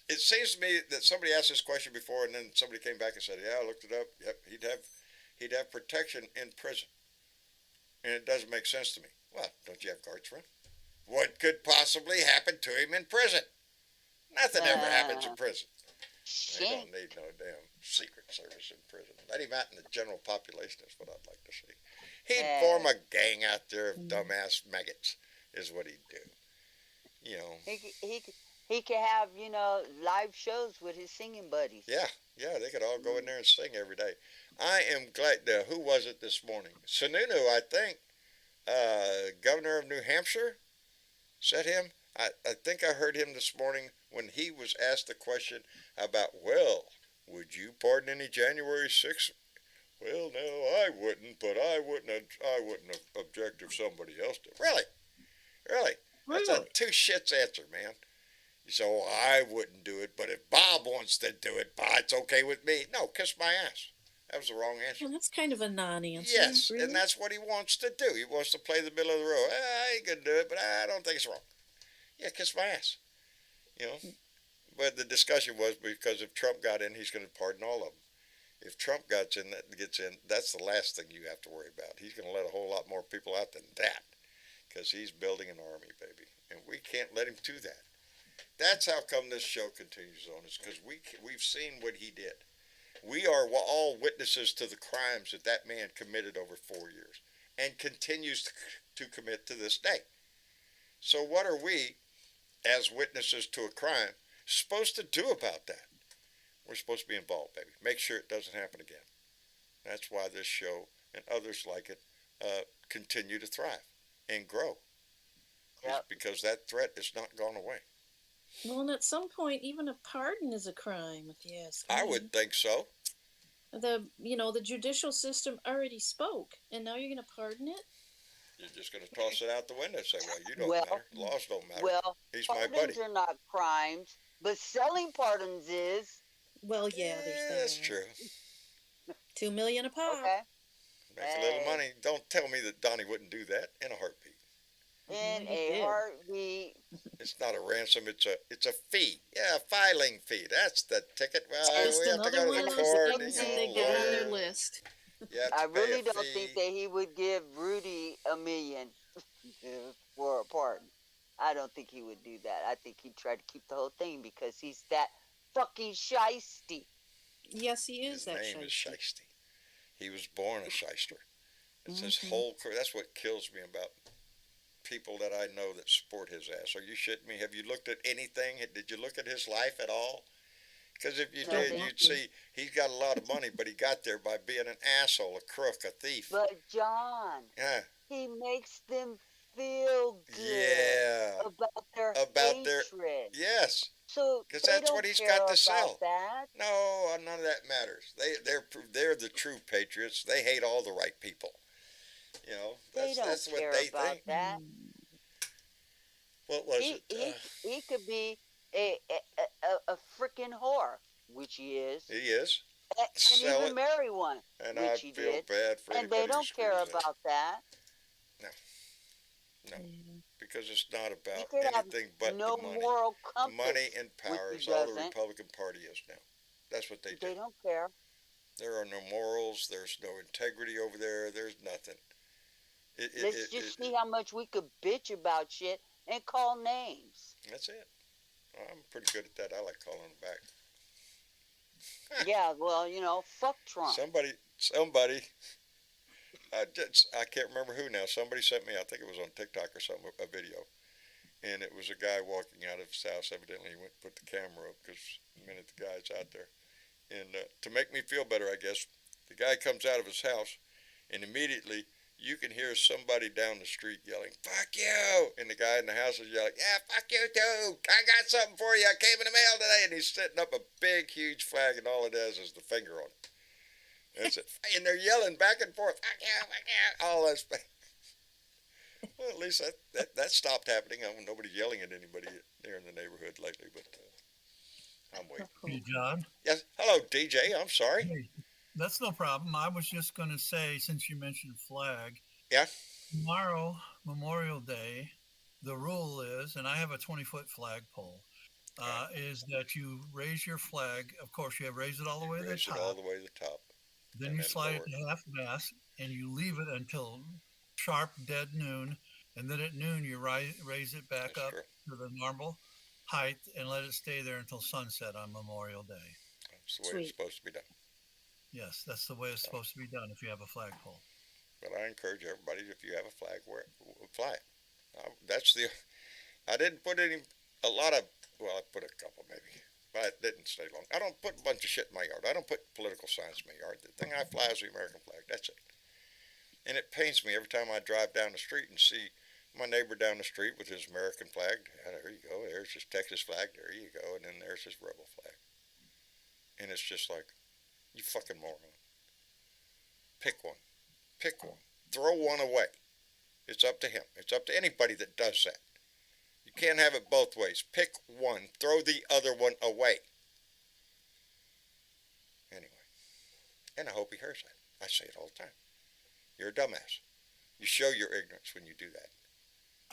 Speaker 2: it seems to me that somebody asked this question before, and then somebody came back and said, yeah, I looked it up. Yep, he'd have protection in prison. And it doesn't make sense to me. Well, don't you have guards for him? What could possibly happen to him in prison? Nothing ever happens in prison. They
Speaker 4: Shink.
Speaker 2: don't need no damn Secret Service in prison. Let him out in the general population is what I'd like to see. He'd form a gang out there of dumbass maggots, is what he'd do. You know.
Speaker 4: He could have, live shows with his singing buddies.
Speaker 2: Yeah, they could all go in there and sing every day. I am glad. Who was it this morning? Sununu, I think, governor of New Hampshire, said him. I think I heard him this morning when he was asked the question about, well, would you pardon any January 6th? Well, no, I wouldn't, but I wouldn't object if somebody else did. Really? That's a two shits answer, man. So I wouldn't do it, but if Bob wants to do it, it's okay with me. No, kiss my ass. That was the wrong answer.
Speaker 3: Well, that's kind of a non-answer.
Speaker 2: Yes,
Speaker 3: really?
Speaker 2: and that's what he wants to do. He wants to play the middle of the road. I ain't gonna do it, but I don't think it's wrong. Yeah, kiss my ass. You know. But the discussion was because if Trump got in, he's going to pardon all of them. If Trump gets in, that's the last thing you have to worry about. He's going to let a whole lot more people out than that, because he's building an army, baby, and we can't let him do that. That's how come this show continues on. Is because we've seen what he did. We are all witnesses to the crimes that man committed over 4 years, and continues to commit to this day. So what are we, as witnesses to a crime, supposed to do about that? We're supposed to be involved, baby. Make sure it doesn't happen again. That's why this show and others like it continue to thrive and grow.
Speaker 4: Yep.
Speaker 2: Because that threat has not gone away.
Speaker 3: Well, and at some point, even a pardon is a crime, if you ask me.
Speaker 2: I would think so.
Speaker 3: The judicial system already spoke, and now you're going to pardon it?
Speaker 2: You're just going to toss it out the window and say, well, you don't matter. Laws don't matter.
Speaker 4: Well,
Speaker 2: he's my buddy.
Speaker 4: Pardons are not crimes, but selling pardons is.
Speaker 3: Well, yeah, there's that.
Speaker 2: That's true.
Speaker 3: $2 million a pop.
Speaker 4: Okay.
Speaker 2: Make a little money. Don't tell me that Donnie wouldn't do that in a heartbeat.
Speaker 4: In a heartbeat.
Speaker 2: It's not a ransom. It's a fee. Yeah, a filing fee. That's the ticket. Well,
Speaker 3: Just
Speaker 2: we have to go to the court.
Speaker 3: Things that they got on their list.
Speaker 4: I really don't think that he would give Rudy $1 million for a pardon. I don't think he would do that. I think he'd try to keep the whole thing because he's that fucking shiesty.
Speaker 3: Yes, he is.
Speaker 2: His name is Shiesty. He was born a shyster. It's his whole career. That's what kills me about people that I know that support his ass. Are you shitting me? Have you looked at anything? Did you look at his life at all? Because if you did, you'd see he's got a lot of money, but he got there by being an asshole, a crook, a thief.
Speaker 4: But John, he makes them feel good about their hatred.
Speaker 2: Yes.
Speaker 4: So
Speaker 2: because that's what he's got to sell.
Speaker 4: That.
Speaker 2: No, none of that matters. They're the true patriots. They hate all the right people. You know, that's what they think.
Speaker 4: That.
Speaker 2: What was it?
Speaker 4: He could be a freaking whore, which he is.
Speaker 2: He is.
Speaker 4: And even marry one,
Speaker 2: and
Speaker 4: which
Speaker 2: I
Speaker 4: he
Speaker 2: feel
Speaker 4: did.
Speaker 2: bad for
Speaker 4: and they don't care about that.
Speaker 2: No, because it's not about anything but
Speaker 4: no
Speaker 2: the money.
Speaker 4: Moral compass,
Speaker 2: money and power is all the Republican Party is now. That's what they do.
Speaker 4: They don't care.
Speaker 2: There are no morals. There's no integrity over there. There's nothing.
Speaker 4: Let's just see how much we could bitch about shit and call names.
Speaker 2: That's it. I'm pretty good at that. I like calling them back.
Speaker 4: Yeah, well, fuck Trump.
Speaker 2: Somebody, I can't remember who now. Somebody sent me, I think it was on TikTok or something, a video. And it was a guy walking out of his house. Evidently, he went and put the camera up because the minute the guy's out there. And to make me feel better, I guess, the guy comes out of his house, and immediately you can hear somebody down the street yelling, "Fuck you!" And the guy in the house is yelling, "Yeah, fuck you too! I got something for you. I came in the mail today." And he's setting up a big, huge flag, and all it has is the finger on it. That's it. And they're yelling back and forth, "Fuck you, fuck you!" All that stuff. Well, at least that stopped happening. Nobody's yelling at anybody there in the neighborhood lately, but I'm waiting.
Speaker 7: Hey, John.
Speaker 2: Yes. Hello, DJ. I'm sorry.
Speaker 7: Hey, that's no problem. I was just going to say, since you mentioned flag.
Speaker 2: Yeah.
Speaker 7: Tomorrow, Memorial Day, the rule is, and I have a 20-foot flagpole, is that you raise your flag. Of course, you raise it all the way to the top.
Speaker 2: Raise it all the way to the top.
Speaker 7: Then you slide it to half-mast, and you leave it until sharp, dead noon. And then at noon, you raise it back up to the normal. height and let it stay there until sunset on Memorial Day.
Speaker 2: That's the way it's
Speaker 3: Sweet.
Speaker 2: supposed to be done.
Speaker 7: Yes, that's the way it's
Speaker 2: So,
Speaker 7: supposed to be done if you have a flagpole.
Speaker 2: but I encourage everybody, if you have a flag, wear it, fly it. That's the. I didn't put a lot of. Well, I put a couple maybe, but it didn't stay long. I don't put a bunch of shit in my yard. I don't put political signs in my yard. The thing I fly is the American flag. That's it. And it pains me every time I drive down the street and see my neighbor down the street with his American flag. There you go. There's his Texas flag. There you go. And then there's his rebel flag. And it's just like, you fucking moron. Pick one. Pick one. Throw one away. It's up to him. It's up to anybody that does that. You can't have it both ways. Pick one. Throw the other one away. Anyway. And I hope he hears that. I say it all the time. You're a dumbass. You show your ignorance when you do that.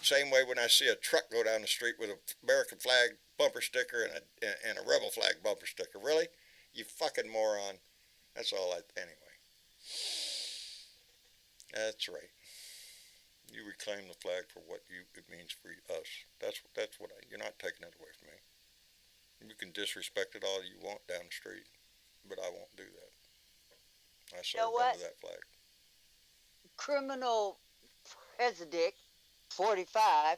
Speaker 2: Same way when I see a truck go down the street with an American flag bumper sticker and a rebel flag bumper sticker. Really? You fucking moron. That's all anyway. That's right. You reclaim the flag for what it means for us. That's what you're not taking it away from me. You can disrespect it all you want down the street, but I won't do that. I served under that flag.
Speaker 4: Criminal president, 45,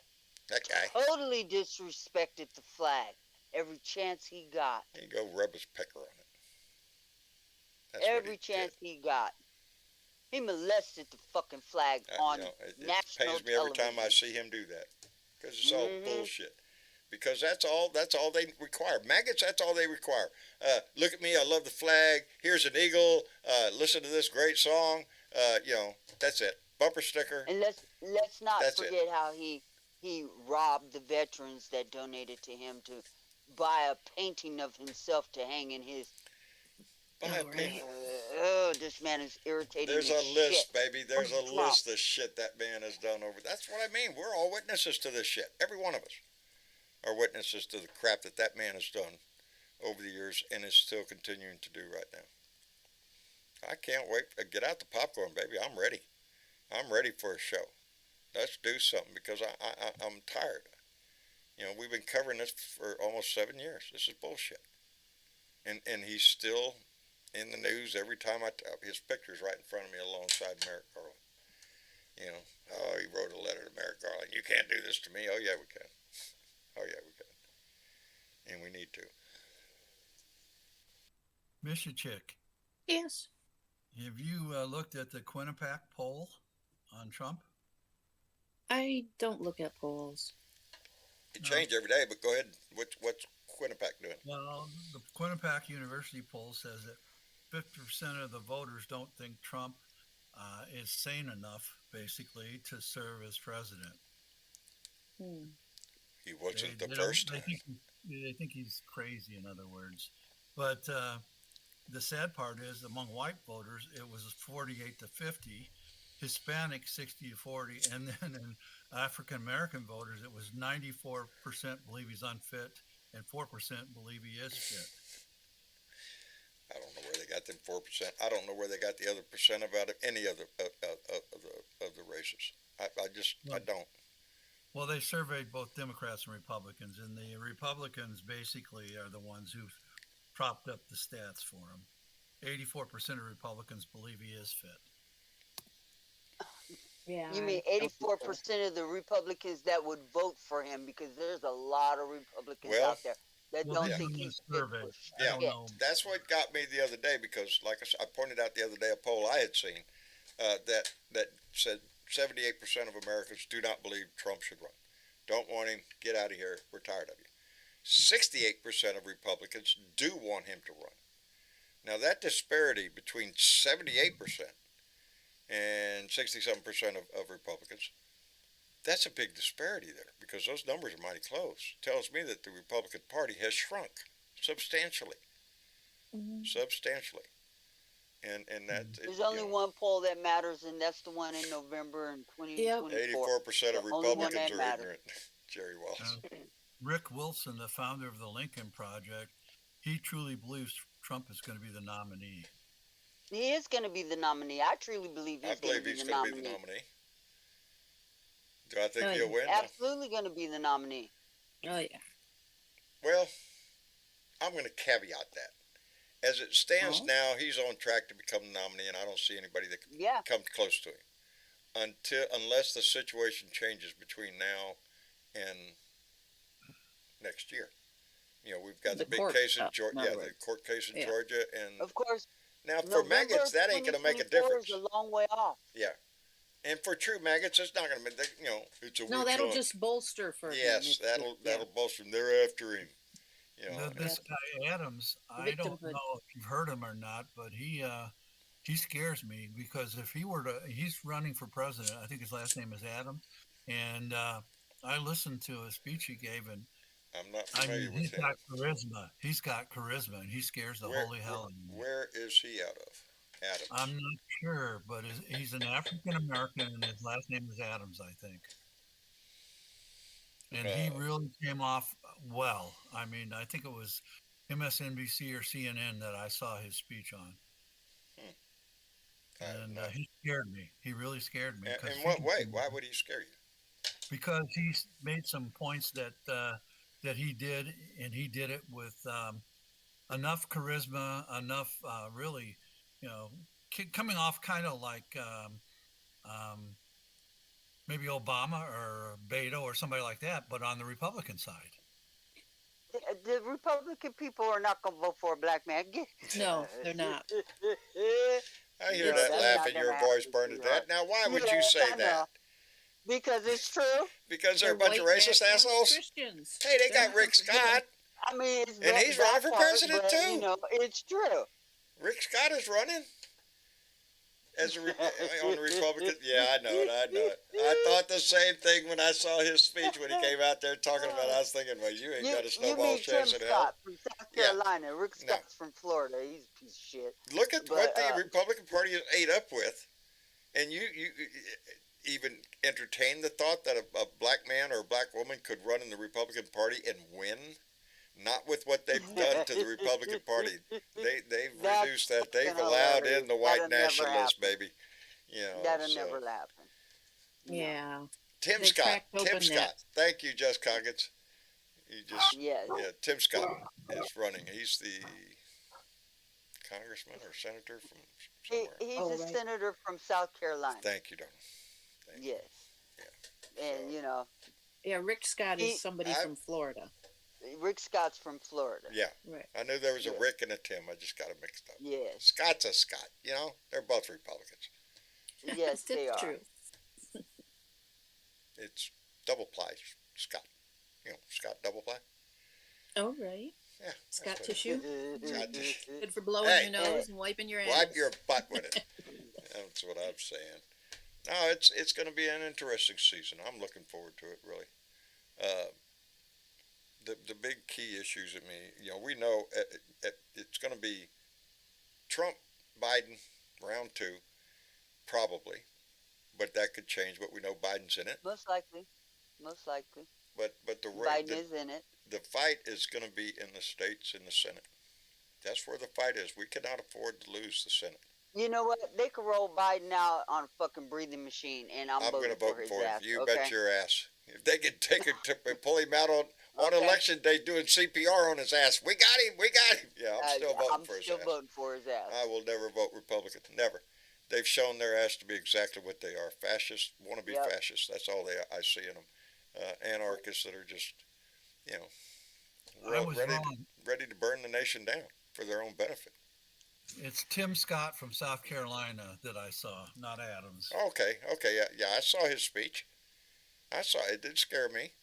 Speaker 2: That guy.
Speaker 4: totally disrespected the flag every chance he got.
Speaker 2: He go rub his pecker on it. That's
Speaker 4: Every chance he got. He molested the fucking flag on
Speaker 2: it
Speaker 4: national
Speaker 2: pains me every time I
Speaker 4: television.
Speaker 2: see him do that, because it's all bullshit. Because that's all they require. Maggots, that's all they require. Look at me, I love the flag. Here's an eagle. Listen to this great song. That's it. Bumper sticker.
Speaker 4: And let's not
Speaker 2: That's
Speaker 4: forget how he robbed the veterans that donated to him to buy a painting of himself to hang in his. This man is irritating.
Speaker 2: There's
Speaker 4: as
Speaker 2: a list,
Speaker 4: shit.
Speaker 2: baby. There's a
Speaker 4: Trump.
Speaker 2: list of shit that man has done over. That's what I mean. We're all witnesses to this shit. Every one of us are witnesses to the crap that man has done over the years and is still continuing to do right now. I can't wait. Get out the popcorn, baby. I'm ready. I'm ready for a show. Let's do something, because I'm tired. We've been covering this for almost 7 years. This is bullshit. And he's still in the news every time his picture's right in front of me alongside Merrick Garland. He wrote a letter to Merrick Garland. You can't do this to me. Oh, yeah, we can. Oh, yeah, we can. And we need to.
Speaker 7: Misha Chick,
Speaker 3: Yes.
Speaker 7: have you looked at the Quinnipiac poll on Trump?
Speaker 3: I don't look at polls.
Speaker 2: It changes every day, but go ahead. What's Quinnipiac doing?
Speaker 7: Well, the Quinnipiac University poll says that 50% of the voters don't think Trump is sane enough, basically, to serve as president.
Speaker 2: He wasn't the
Speaker 7: They
Speaker 2: first.
Speaker 7: they think he's crazy, in other words. But the sad part is, among white voters, it was 48 to 50, Hispanic 60 to 40, and then in African American voters, it was 94% believe he's unfit and 4% believe he is fit.
Speaker 2: I don't know where they got them 4%. I don't know where they got the other percent about any other of the races. I don't.
Speaker 7: Well, they surveyed both Democrats and Republicans, and the Republicans basically are the ones who propped up the stats for him. 84% of Republicans believe he is fit.
Speaker 3: Yeah.
Speaker 4: You mean 84% of the Republicans that would vote for him? Because there's a lot of Republicans out there that don't think he's fit for
Speaker 2: Yeah,
Speaker 4: shit.
Speaker 2: that's what got me the other day, because, like I pointed out the other day, a poll I had seen that said 78% of Americans do not believe Trump should run. Don't want him. Get out of here. We're tired of you. 68% of Republicans do want him to run. Now, that disparity between 78% and 67% of Republicans, that's a big disparity there, because those numbers are mighty close. It tells me that the Republican Party has shrunk substantially. Substantially. And that
Speaker 4: There's only one poll that matters, and that's the one in November in 2024.
Speaker 2: 84% of
Speaker 4: The only one
Speaker 2: Republicans
Speaker 4: that
Speaker 2: are
Speaker 4: matters.
Speaker 2: ignorant. Jerry Wallace.
Speaker 7: Rick Wilson, the founder of the Lincoln Project, he truly believes Trump is going to be the nominee.
Speaker 4: He is going to be the nominee. I truly believe
Speaker 2: I
Speaker 4: he's going to
Speaker 2: believe
Speaker 4: be
Speaker 2: he's
Speaker 4: the
Speaker 2: going to be the
Speaker 4: nominee.
Speaker 2: nominee. Do I think he'll win?
Speaker 4: Absolutely going to be the nominee.
Speaker 3: Oh, yeah.
Speaker 2: Well, I'm going to caveat that. As it stands
Speaker 3: Oh.
Speaker 2: now, he's on track to become the nominee, and I don't see anybody that
Speaker 4: Yeah.
Speaker 2: comes close to him unless the situation changes between now and next year. We've got the
Speaker 3: The
Speaker 2: big
Speaker 3: court
Speaker 2: case in
Speaker 3: stuff,
Speaker 2: Georgia.
Speaker 3: in
Speaker 2: Yeah,
Speaker 3: other
Speaker 2: the
Speaker 3: words.
Speaker 2: court case in
Speaker 3: Yeah.
Speaker 2: Georgia, and
Speaker 4: Of course,
Speaker 2: now for
Speaker 4: November
Speaker 2: maggots, that ain't going to make a
Speaker 4: 2024
Speaker 2: difference.
Speaker 4: is a long way off.
Speaker 2: Yeah, and for true maggots, it's not going to make. It's a
Speaker 3: No,
Speaker 2: witch
Speaker 3: that'll
Speaker 2: hunt.
Speaker 3: just bolster for him.
Speaker 2: Yes, that'll bolster him. They're after him.
Speaker 7: This guy Adams, I don't
Speaker 3: Victimhood.
Speaker 7: know if you've heard him or not, but he scares me because if he were to, he's running for president. I think his last name is Adams, and I listened to a speech he gave, and
Speaker 2: I'm not
Speaker 7: I
Speaker 2: familiar
Speaker 7: mean,
Speaker 2: with
Speaker 7: he's
Speaker 2: him.
Speaker 7: got charisma. He's got charisma, and he scares the holy hell out of me.
Speaker 2: Where is he out of? Adams.
Speaker 7: I'm not sure, but he's an African American, and his last name is Adams, I think. And he really came off well. I mean, I think it was MSNBC or CNN that I saw his speech on. And he scared me. He really scared me.
Speaker 2: In what way? Why would he scare you?
Speaker 7: Because he's made some points that he did, and he did it with enough charisma, enough really, coming off kind of like maybe Obama or Beto or somebody like that, but on the Republican side.
Speaker 4: The Republican people are not going to vote for a black man.
Speaker 3: No, they're not.
Speaker 2: I hear
Speaker 4: No,
Speaker 2: that
Speaker 4: that's
Speaker 2: laugh
Speaker 4: not
Speaker 2: in
Speaker 4: gonna
Speaker 2: your
Speaker 4: happen,
Speaker 2: voice, Bernadette. Now, why would you say
Speaker 4: I know.
Speaker 2: that?
Speaker 4: Because it's true.
Speaker 2: Because they're a
Speaker 3: They're
Speaker 2: bunch of
Speaker 3: white
Speaker 2: racist
Speaker 3: nationalist
Speaker 2: assholes?
Speaker 3: Christians.
Speaker 2: Hey, they
Speaker 3: They're
Speaker 2: got Rick Scott.
Speaker 4: I mean, it's
Speaker 2: And he's running for president,
Speaker 4: but,
Speaker 2: too.
Speaker 4: It's true.
Speaker 2: Rick Scott is running as on the Republican. Yeah, I know it. I thought the same thing when I saw his speech when he came out there talking about it. I was thinking, well, you ain't got a
Speaker 4: You
Speaker 2: snowball
Speaker 4: mean
Speaker 2: chance
Speaker 4: Tim
Speaker 2: in hell.
Speaker 4: Scott from South Carolina. Rick Scott's from Florida. He's a piece of shit.
Speaker 2: Look at
Speaker 4: But,
Speaker 2: what the Republican Party has ate up with, and you even entertain the thought that a black man or a black woman could run in the Republican Party and win. Not with what they've done to the Republican Party. They've
Speaker 4: That's
Speaker 2: reduced that. They've
Speaker 4: fucking
Speaker 2: allowed
Speaker 4: hilarious.
Speaker 2: in the white
Speaker 4: That'll never
Speaker 2: nationalists,
Speaker 4: happen.
Speaker 2: baby.
Speaker 4: That'll never happen.
Speaker 3: Yeah.
Speaker 2: Tim
Speaker 3: They
Speaker 2: Scott.
Speaker 3: cracked open
Speaker 2: Tim Scott.
Speaker 3: that.
Speaker 2: Thank you, Just Coggins.
Speaker 4: Yes.
Speaker 2: Yeah, Tim Scott is running. He's the congressman or senator from somewhere.
Speaker 4: He's
Speaker 3: Oh,
Speaker 4: a
Speaker 3: right.
Speaker 4: senator from South Carolina.
Speaker 2: Thank you, darling. Thank you.
Speaker 4: Yes. And,
Speaker 2: So-
Speaker 3: Yeah, Rick Scott is somebody
Speaker 2: I-
Speaker 3: from Florida.
Speaker 4: Rick Scott's from Florida.
Speaker 2: Yeah,
Speaker 3: Right.
Speaker 2: I knew there was a
Speaker 4: Yeah.
Speaker 2: Rick and a Tim. I just got it mixed up.
Speaker 4: Yes.
Speaker 2: Scott's a Scott. They're both Republicans.
Speaker 4: Yes, they
Speaker 3: It's
Speaker 4: are.
Speaker 3: true.
Speaker 2: It's double ply Scott. Scott double ply.
Speaker 3: Oh, right.
Speaker 2: Yeah.
Speaker 3: Scott
Speaker 2: that's
Speaker 3: tissue.
Speaker 2: Scott tissue.
Speaker 3: Good for blowing
Speaker 2: Hey.
Speaker 3: your nose and wiping your ass.
Speaker 2: Wipe your butt with it. That's what I'm saying. No, it's going to be an interesting season. I'm looking forward to it, really. The big key issues, we know it's going to be Trump, Biden, round 2, probably. But that could change. But we know Biden's in it.
Speaker 4: Most likely. Most likely.
Speaker 2: But the
Speaker 4: Biden is in it.
Speaker 2: the fight is going to be in the states, in the Senate. That's where the fight is. We cannot afford to lose the Senate.
Speaker 4: You know what? They could roll Biden out on a fucking breathing machine, and I'm
Speaker 2: going
Speaker 4: voting
Speaker 2: to vote
Speaker 4: for his
Speaker 2: for him.
Speaker 4: ass.
Speaker 2: You
Speaker 4: okay?
Speaker 2: bet your ass. If they could take it to pull him out on
Speaker 4: Okay.
Speaker 2: election day doing CPR on his ass, we got him. We got him. Yeah, I'm still voting for his ass.
Speaker 4: voting for his ass.
Speaker 2: I will never vote Republican. Never. They've shown their ass to be exactly what they are. Fascists, want to be
Speaker 4: Yep.
Speaker 2: fascists. That's all I see in them. Anarchists that are just,
Speaker 7: I was wrong.
Speaker 2: ready to burn the nation down for their own benefit.
Speaker 7: It's Tim Scott from South Carolina that I saw, not Adams.
Speaker 2: Okay, yeah, I saw his speech. It did scare me.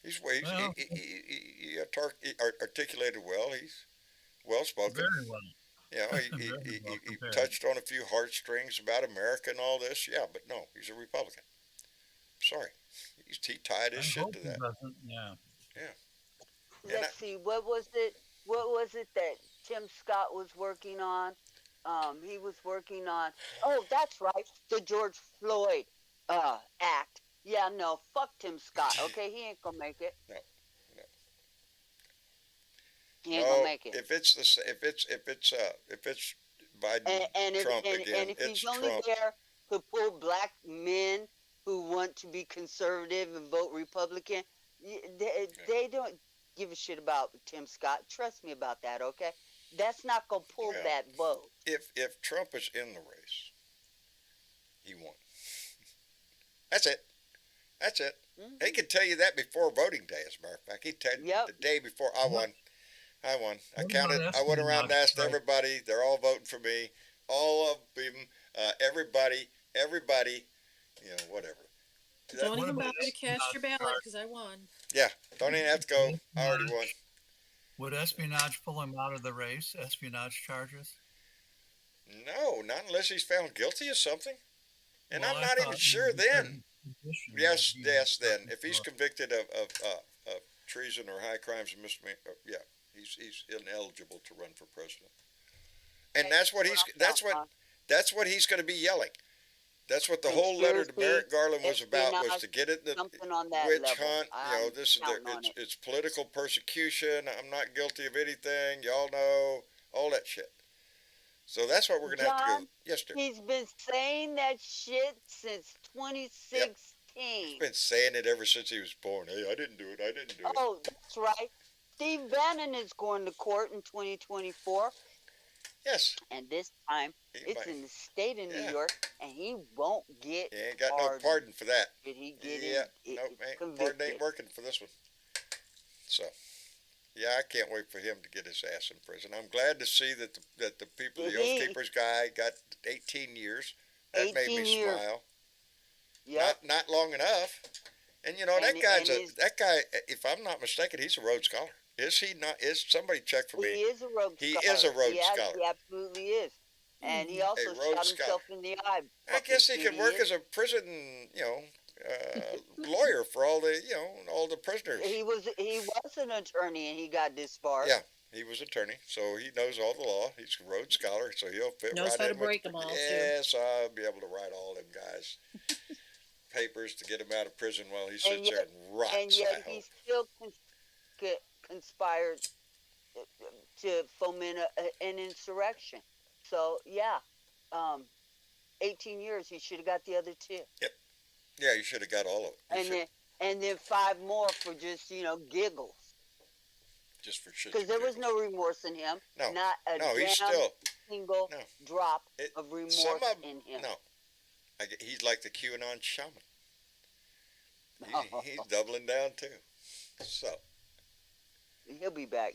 Speaker 2: He articulated well. He's well spoken.
Speaker 7: Very well.
Speaker 2: He
Speaker 7: Very well prepared.
Speaker 2: touched on a few heartstrings about America and all this. Yeah, but no, he's a Republican. Sorry, he tied his
Speaker 7: I
Speaker 2: shit
Speaker 7: hope
Speaker 2: to
Speaker 7: he
Speaker 2: that.
Speaker 7: doesn't. Yeah.
Speaker 4: Let's see. What was it? What was it that Tim Scott was working on? He was working on. Oh, that's right, the George Floyd act. Yeah, no, fuck Tim Scott. Okay, he ain't gonna make it.
Speaker 2: No.
Speaker 4: He ain't gonna make it.
Speaker 2: If it's Biden,
Speaker 4: And if
Speaker 2: Trump again,
Speaker 4: if
Speaker 2: it's
Speaker 4: he's only
Speaker 2: Trump.
Speaker 4: there to pull black men who want to be conservative and vote Republican, they don't. give a shit about Tim Scott. Trust me about that, okay? That's not gonna pull
Speaker 2: Well,
Speaker 4: that vote.
Speaker 2: if Trump is in the race, he won. That's it. That's it.
Speaker 4: Mm-hmm.
Speaker 2: He can tell you that before voting day, as a matter of fact. He'd tell you
Speaker 4: Yep.
Speaker 2: the day before I won. I won. I
Speaker 7: What
Speaker 2: counted.
Speaker 7: about
Speaker 2: I went around and asked
Speaker 7: espionage, right?
Speaker 2: everybody. They're all voting for me. All of them. Everybody. You know, whatever.
Speaker 3: Don't
Speaker 7: What
Speaker 3: even
Speaker 7: about
Speaker 3: bother to cast your
Speaker 7: espionage
Speaker 3: ballot because I won.
Speaker 2: Yeah. Don't even have to go. I already won.
Speaker 7: Would espionage pull him out of the race? Espionage charges?
Speaker 2: No, not unless he's found guilty of something. And
Speaker 7: Well,
Speaker 2: I'm
Speaker 7: I
Speaker 2: not even
Speaker 7: thought
Speaker 2: sure
Speaker 7: he said
Speaker 2: then.
Speaker 7: his position
Speaker 2: Yes,
Speaker 7: would be
Speaker 2: yes. Then, if he's
Speaker 7: for-
Speaker 2: convicted of treason or high crimes and misdemeanor, yeah, he's ineligible to run for president. And that's what he's going to be yelling. That's what the whole letter to
Speaker 4: Conspiracy,
Speaker 2: Merrick Garland was about, was to get it the
Speaker 4: something on that
Speaker 2: witch
Speaker 4: level.
Speaker 2: hunt. You know,
Speaker 4: I'm
Speaker 2: this is
Speaker 4: counting on it.
Speaker 2: it's political persecution. I'm not guilty of anything. Y'all know all that shit. So that's what we're going to have to
Speaker 4: John,
Speaker 2: go. Yes, dear.
Speaker 4: He's been saying that shit since 2016.
Speaker 2: He's been saying it ever since he was born. Hey, I didn't do it. I didn't do it.
Speaker 4: Oh, that's right. Steve Bannon is going to court in 2024,
Speaker 2: Yes.
Speaker 4: and this time
Speaker 2: He
Speaker 4: it's
Speaker 2: might-
Speaker 4: in the state of New
Speaker 2: Yeah.
Speaker 4: York, and he won't get
Speaker 2: He ain't got no
Speaker 4: pardoned.
Speaker 2: pardon for that.
Speaker 4: Did he get
Speaker 2: Yeah,
Speaker 4: it,
Speaker 2: pardon
Speaker 4: convicted?
Speaker 2: ain't working for this one. So, yeah, I can't wait for him to get his ass in prison. I'm glad to see that the people, the
Speaker 4: He-
Speaker 2: Oath Keepers guy, got 18 years. That made
Speaker 4: 18
Speaker 2: me
Speaker 4: years.
Speaker 2: smile.
Speaker 4: Yep.
Speaker 2: Not long enough. And you know, that
Speaker 4: And-
Speaker 2: guy's
Speaker 4: and his-
Speaker 2: that guy. If I'm not mistaken, he's a Rhodes Scholar. Is he not? Is somebody check for
Speaker 4: He
Speaker 2: me?
Speaker 4: is a Rhodes
Speaker 2: He
Speaker 4: Scholar.
Speaker 2: is a Rhodes Scholar.
Speaker 4: He absolutely is. And he also
Speaker 2: Rhodes
Speaker 4: shot
Speaker 2: Scholar.
Speaker 4: himself in the eye.
Speaker 2: I guess he could work as a prison, lawyer for all the prisoners.
Speaker 4: He was an attorney, and he got this far.
Speaker 2: Yeah, he was attorney, so he knows all the law. He's a Rhodes Scholar, so he'll fit
Speaker 3: Knows
Speaker 2: right
Speaker 3: how
Speaker 2: in
Speaker 3: to
Speaker 2: with-
Speaker 3: break 'em all, too.
Speaker 2: Yes, I'll be able to write all them guys papers to get him out of prison while he
Speaker 4: And
Speaker 2: sits there
Speaker 4: yet-
Speaker 2: and rots.
Speaker 4: And
Speaker 2: I
Speaker 4: yet
Speaker 2: hope.
Speaker 4: he still conspired to foment an insurrection. So yeah, 18 years. He should have got the other 2,
Speaker 2: Yeah, you should have got all of it. You should-
Speaker 4: and then 5 more for just giggles,
Speaker 2: just for shit.
Speaker 4: because there was no remorse in him.
Speaker 2: No.
Speaker 4: Not a
Speaker 2: No, he's
Speaker 4: damn
Speaker 2: still
Speaker 4: single
Speaker 2: no.
Speaker 4: drop
Speaker 2: It-
Speaker 4: of remorse
Speaker 2: some of
Speaker 4: in him.
Speaker 2: no. He's like the QAnon shaman. He's doubling down too. So
Speaker 4: He'll be back.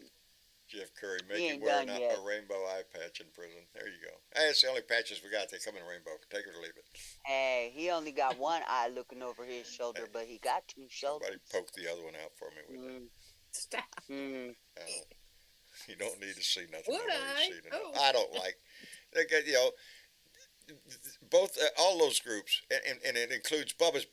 Speaker 2: Jeff Curry
Speaker 4: He
Speaker 2: making
Speaker 4: ain't
Speaker 2: wearing
Speaker 4: done
Speaker 2: a
Speaker 4: yet.
Speaker 2: rainbow eye patch in prison. There you go. Hey, it's the only patches we got. They come in a rainbow. Take it or leave it.
Speaker 4: Hey, he only got one eye looking over his shoulder, but he got 2 shoulders.
Speaker 2: Somebody poke the other one out for me with it.
Speaker 3: Stop.
Speaker 2: You don't need to see nothing.
Speaker 3: Would
Speaker 2: I've already
Speaker 3: I?
Speaker 2: seen enough.
Speaker 3: Oh.
Speaker 2: I don't like. Both all those groups, and it includes Bubba's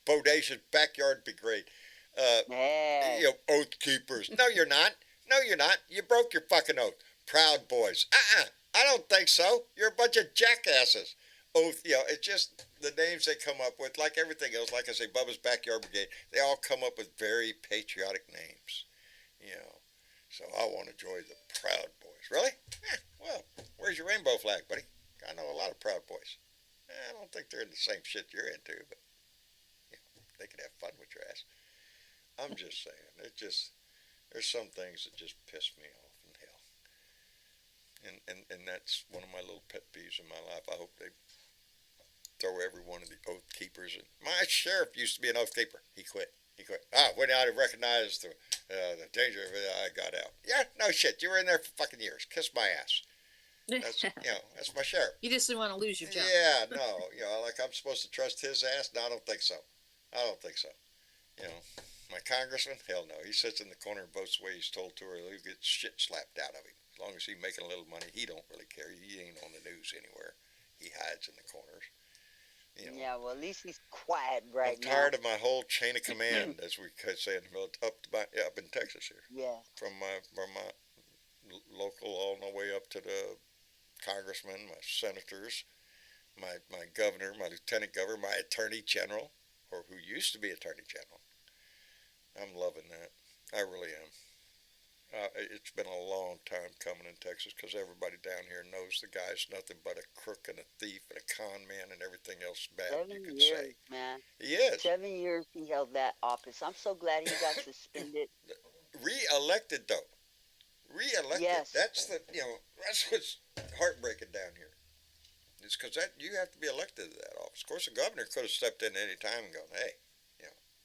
Speaker 2: Bodacious Backyard Be Great.
Speaker 4: Yeah.
Speaker 2: Oath Keepers. No, you're not. No, you're not. You broke your fucking oath. Proud Boys. I don't think so. You're a bunch of jackasses. Oath. It's just the names they come up with, like everything else. Like I say, Bubba's Backyard Brigade. They all come up with very patriotic names. So I want to join the Proud Boys. Really? Well, where's your rainbow flag, buddy? I know a lot of Proud Boys. I don't think they're in the same shit you're into, but they can have fun with your ass. I'm just saying, there's some things that just piss me off in hell. And that's one of my little pet peeves in my life. I hope they throw every one of the Oath Keepers in. My sheriff used to be an Oath Keeper. He quit. When I recognized the danger of it, I got out. Yeah, no shit. You were in there for fucking years. Kiss my ass. That's that's my sheriff.
Speaker 3: You just didn't want to lose your job.
Speaker 2: Yeah, no, like I'm supposed to trust his ass? No, I don't think so. My congressman? Hell no. He sits in the corner and votes the way he's told to, or he'll get shit slapped out of him. As long as he's making a little money, he don't really care. He ain't on the news anywhere. He hides in the corners.
Speaker 4: Yeah, well, at least he's quiet right
Speaker 2: I'm
Speaker 4: now.
Speaker 2: tired of my whole chain of command, as we could say in the military, up in Texas here.
Speaker 4: Yeah.
Speaker 2: From my local all the way up to the congressman, my senators, my governor, my lieutenant governor, my attorney general, or who used to be attorney general. I'm loving that. I really am. It's been a long time coming in Texas because everybody down here knows the guy's nothing but a crook and a thief and a con man and everything else bad
Speaker 4: 7
Speaker 2: you could
Speaker 4: years,
Speaker 2: say.
Speaker 4: man.
Speaker 2: He is.
Speaker 4: 7 years he held that office. I'm so glad he got suspended.
Speaker 2: Re-elected though. Re-elected.
Speaker 4: Yes.
Speaker 2: That's that's what's heartbreaking down here. It's because that you have to be elected to that office. Of course, the governor could have stepped in any time and gone, "Hey,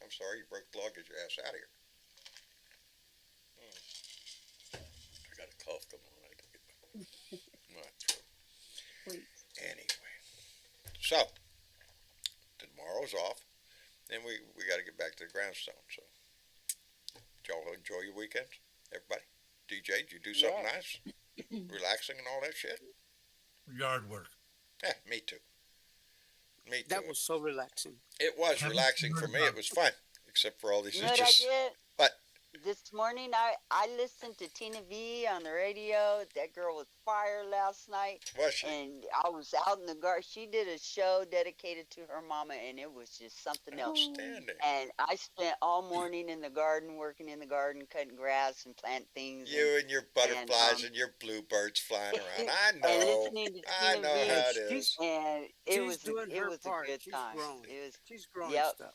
Speaker 2: I'm sorry, you broke the law. Get your ass out of here." I got a cough coming on. I gotta get my throat.
Speaker 3: Wait.
Speaker 2: Anyway, so tomorrow's off, and we got to get back to the grindstone. So, did y'all enjoy your weekends, everybody? DJ, did you do something nice, relaxing, and all that shit?
Speaker 7: Yard work.
Speaker 2: Yeah, me too. Me too.
Speaker 5: That was so relaxing.
Speaker 2: It was relaxing for me. It was fun, except for all these
Speaker 4: You know what I did?
Speaker 2: What?
Speaker 4: This morning, I listened to Tina V on the radio. That girl was fire last night.
Speaker 2: Was she?
Speaker 4: And I was out in the garden. She did a show dedicated to her mama, and it was just something else.
Speaker 2: Outstanding.
Speaker 4: And I spent all morning in the garden, working in the garden, cutting grass and planting things.
Speaker 2: You and your butterflies and your bluebirds flying around. I
Speaker 4: And
Speaker 2: know.
Speaker 4: listening to
Speaker 2: I
Speaker 4: Tina
Speaker 2: know
Speaker 4: V,
Speaker 2: how it is.
Speaker 4: and it
Speaker 5: She's
Speaker 4: was
Speaker 5: doing
Speaker 4: it
Speaker 5: her
Speaker 4: was
Speaker 5: part.
Speaker 4: a good
Speaker 5: She's
Speaker 4: time.
Speaker 5: growing.
Speaker 4: It was
Speaker 5: She's growing
Speaker 4: Yep.
Speaker 5: stuff.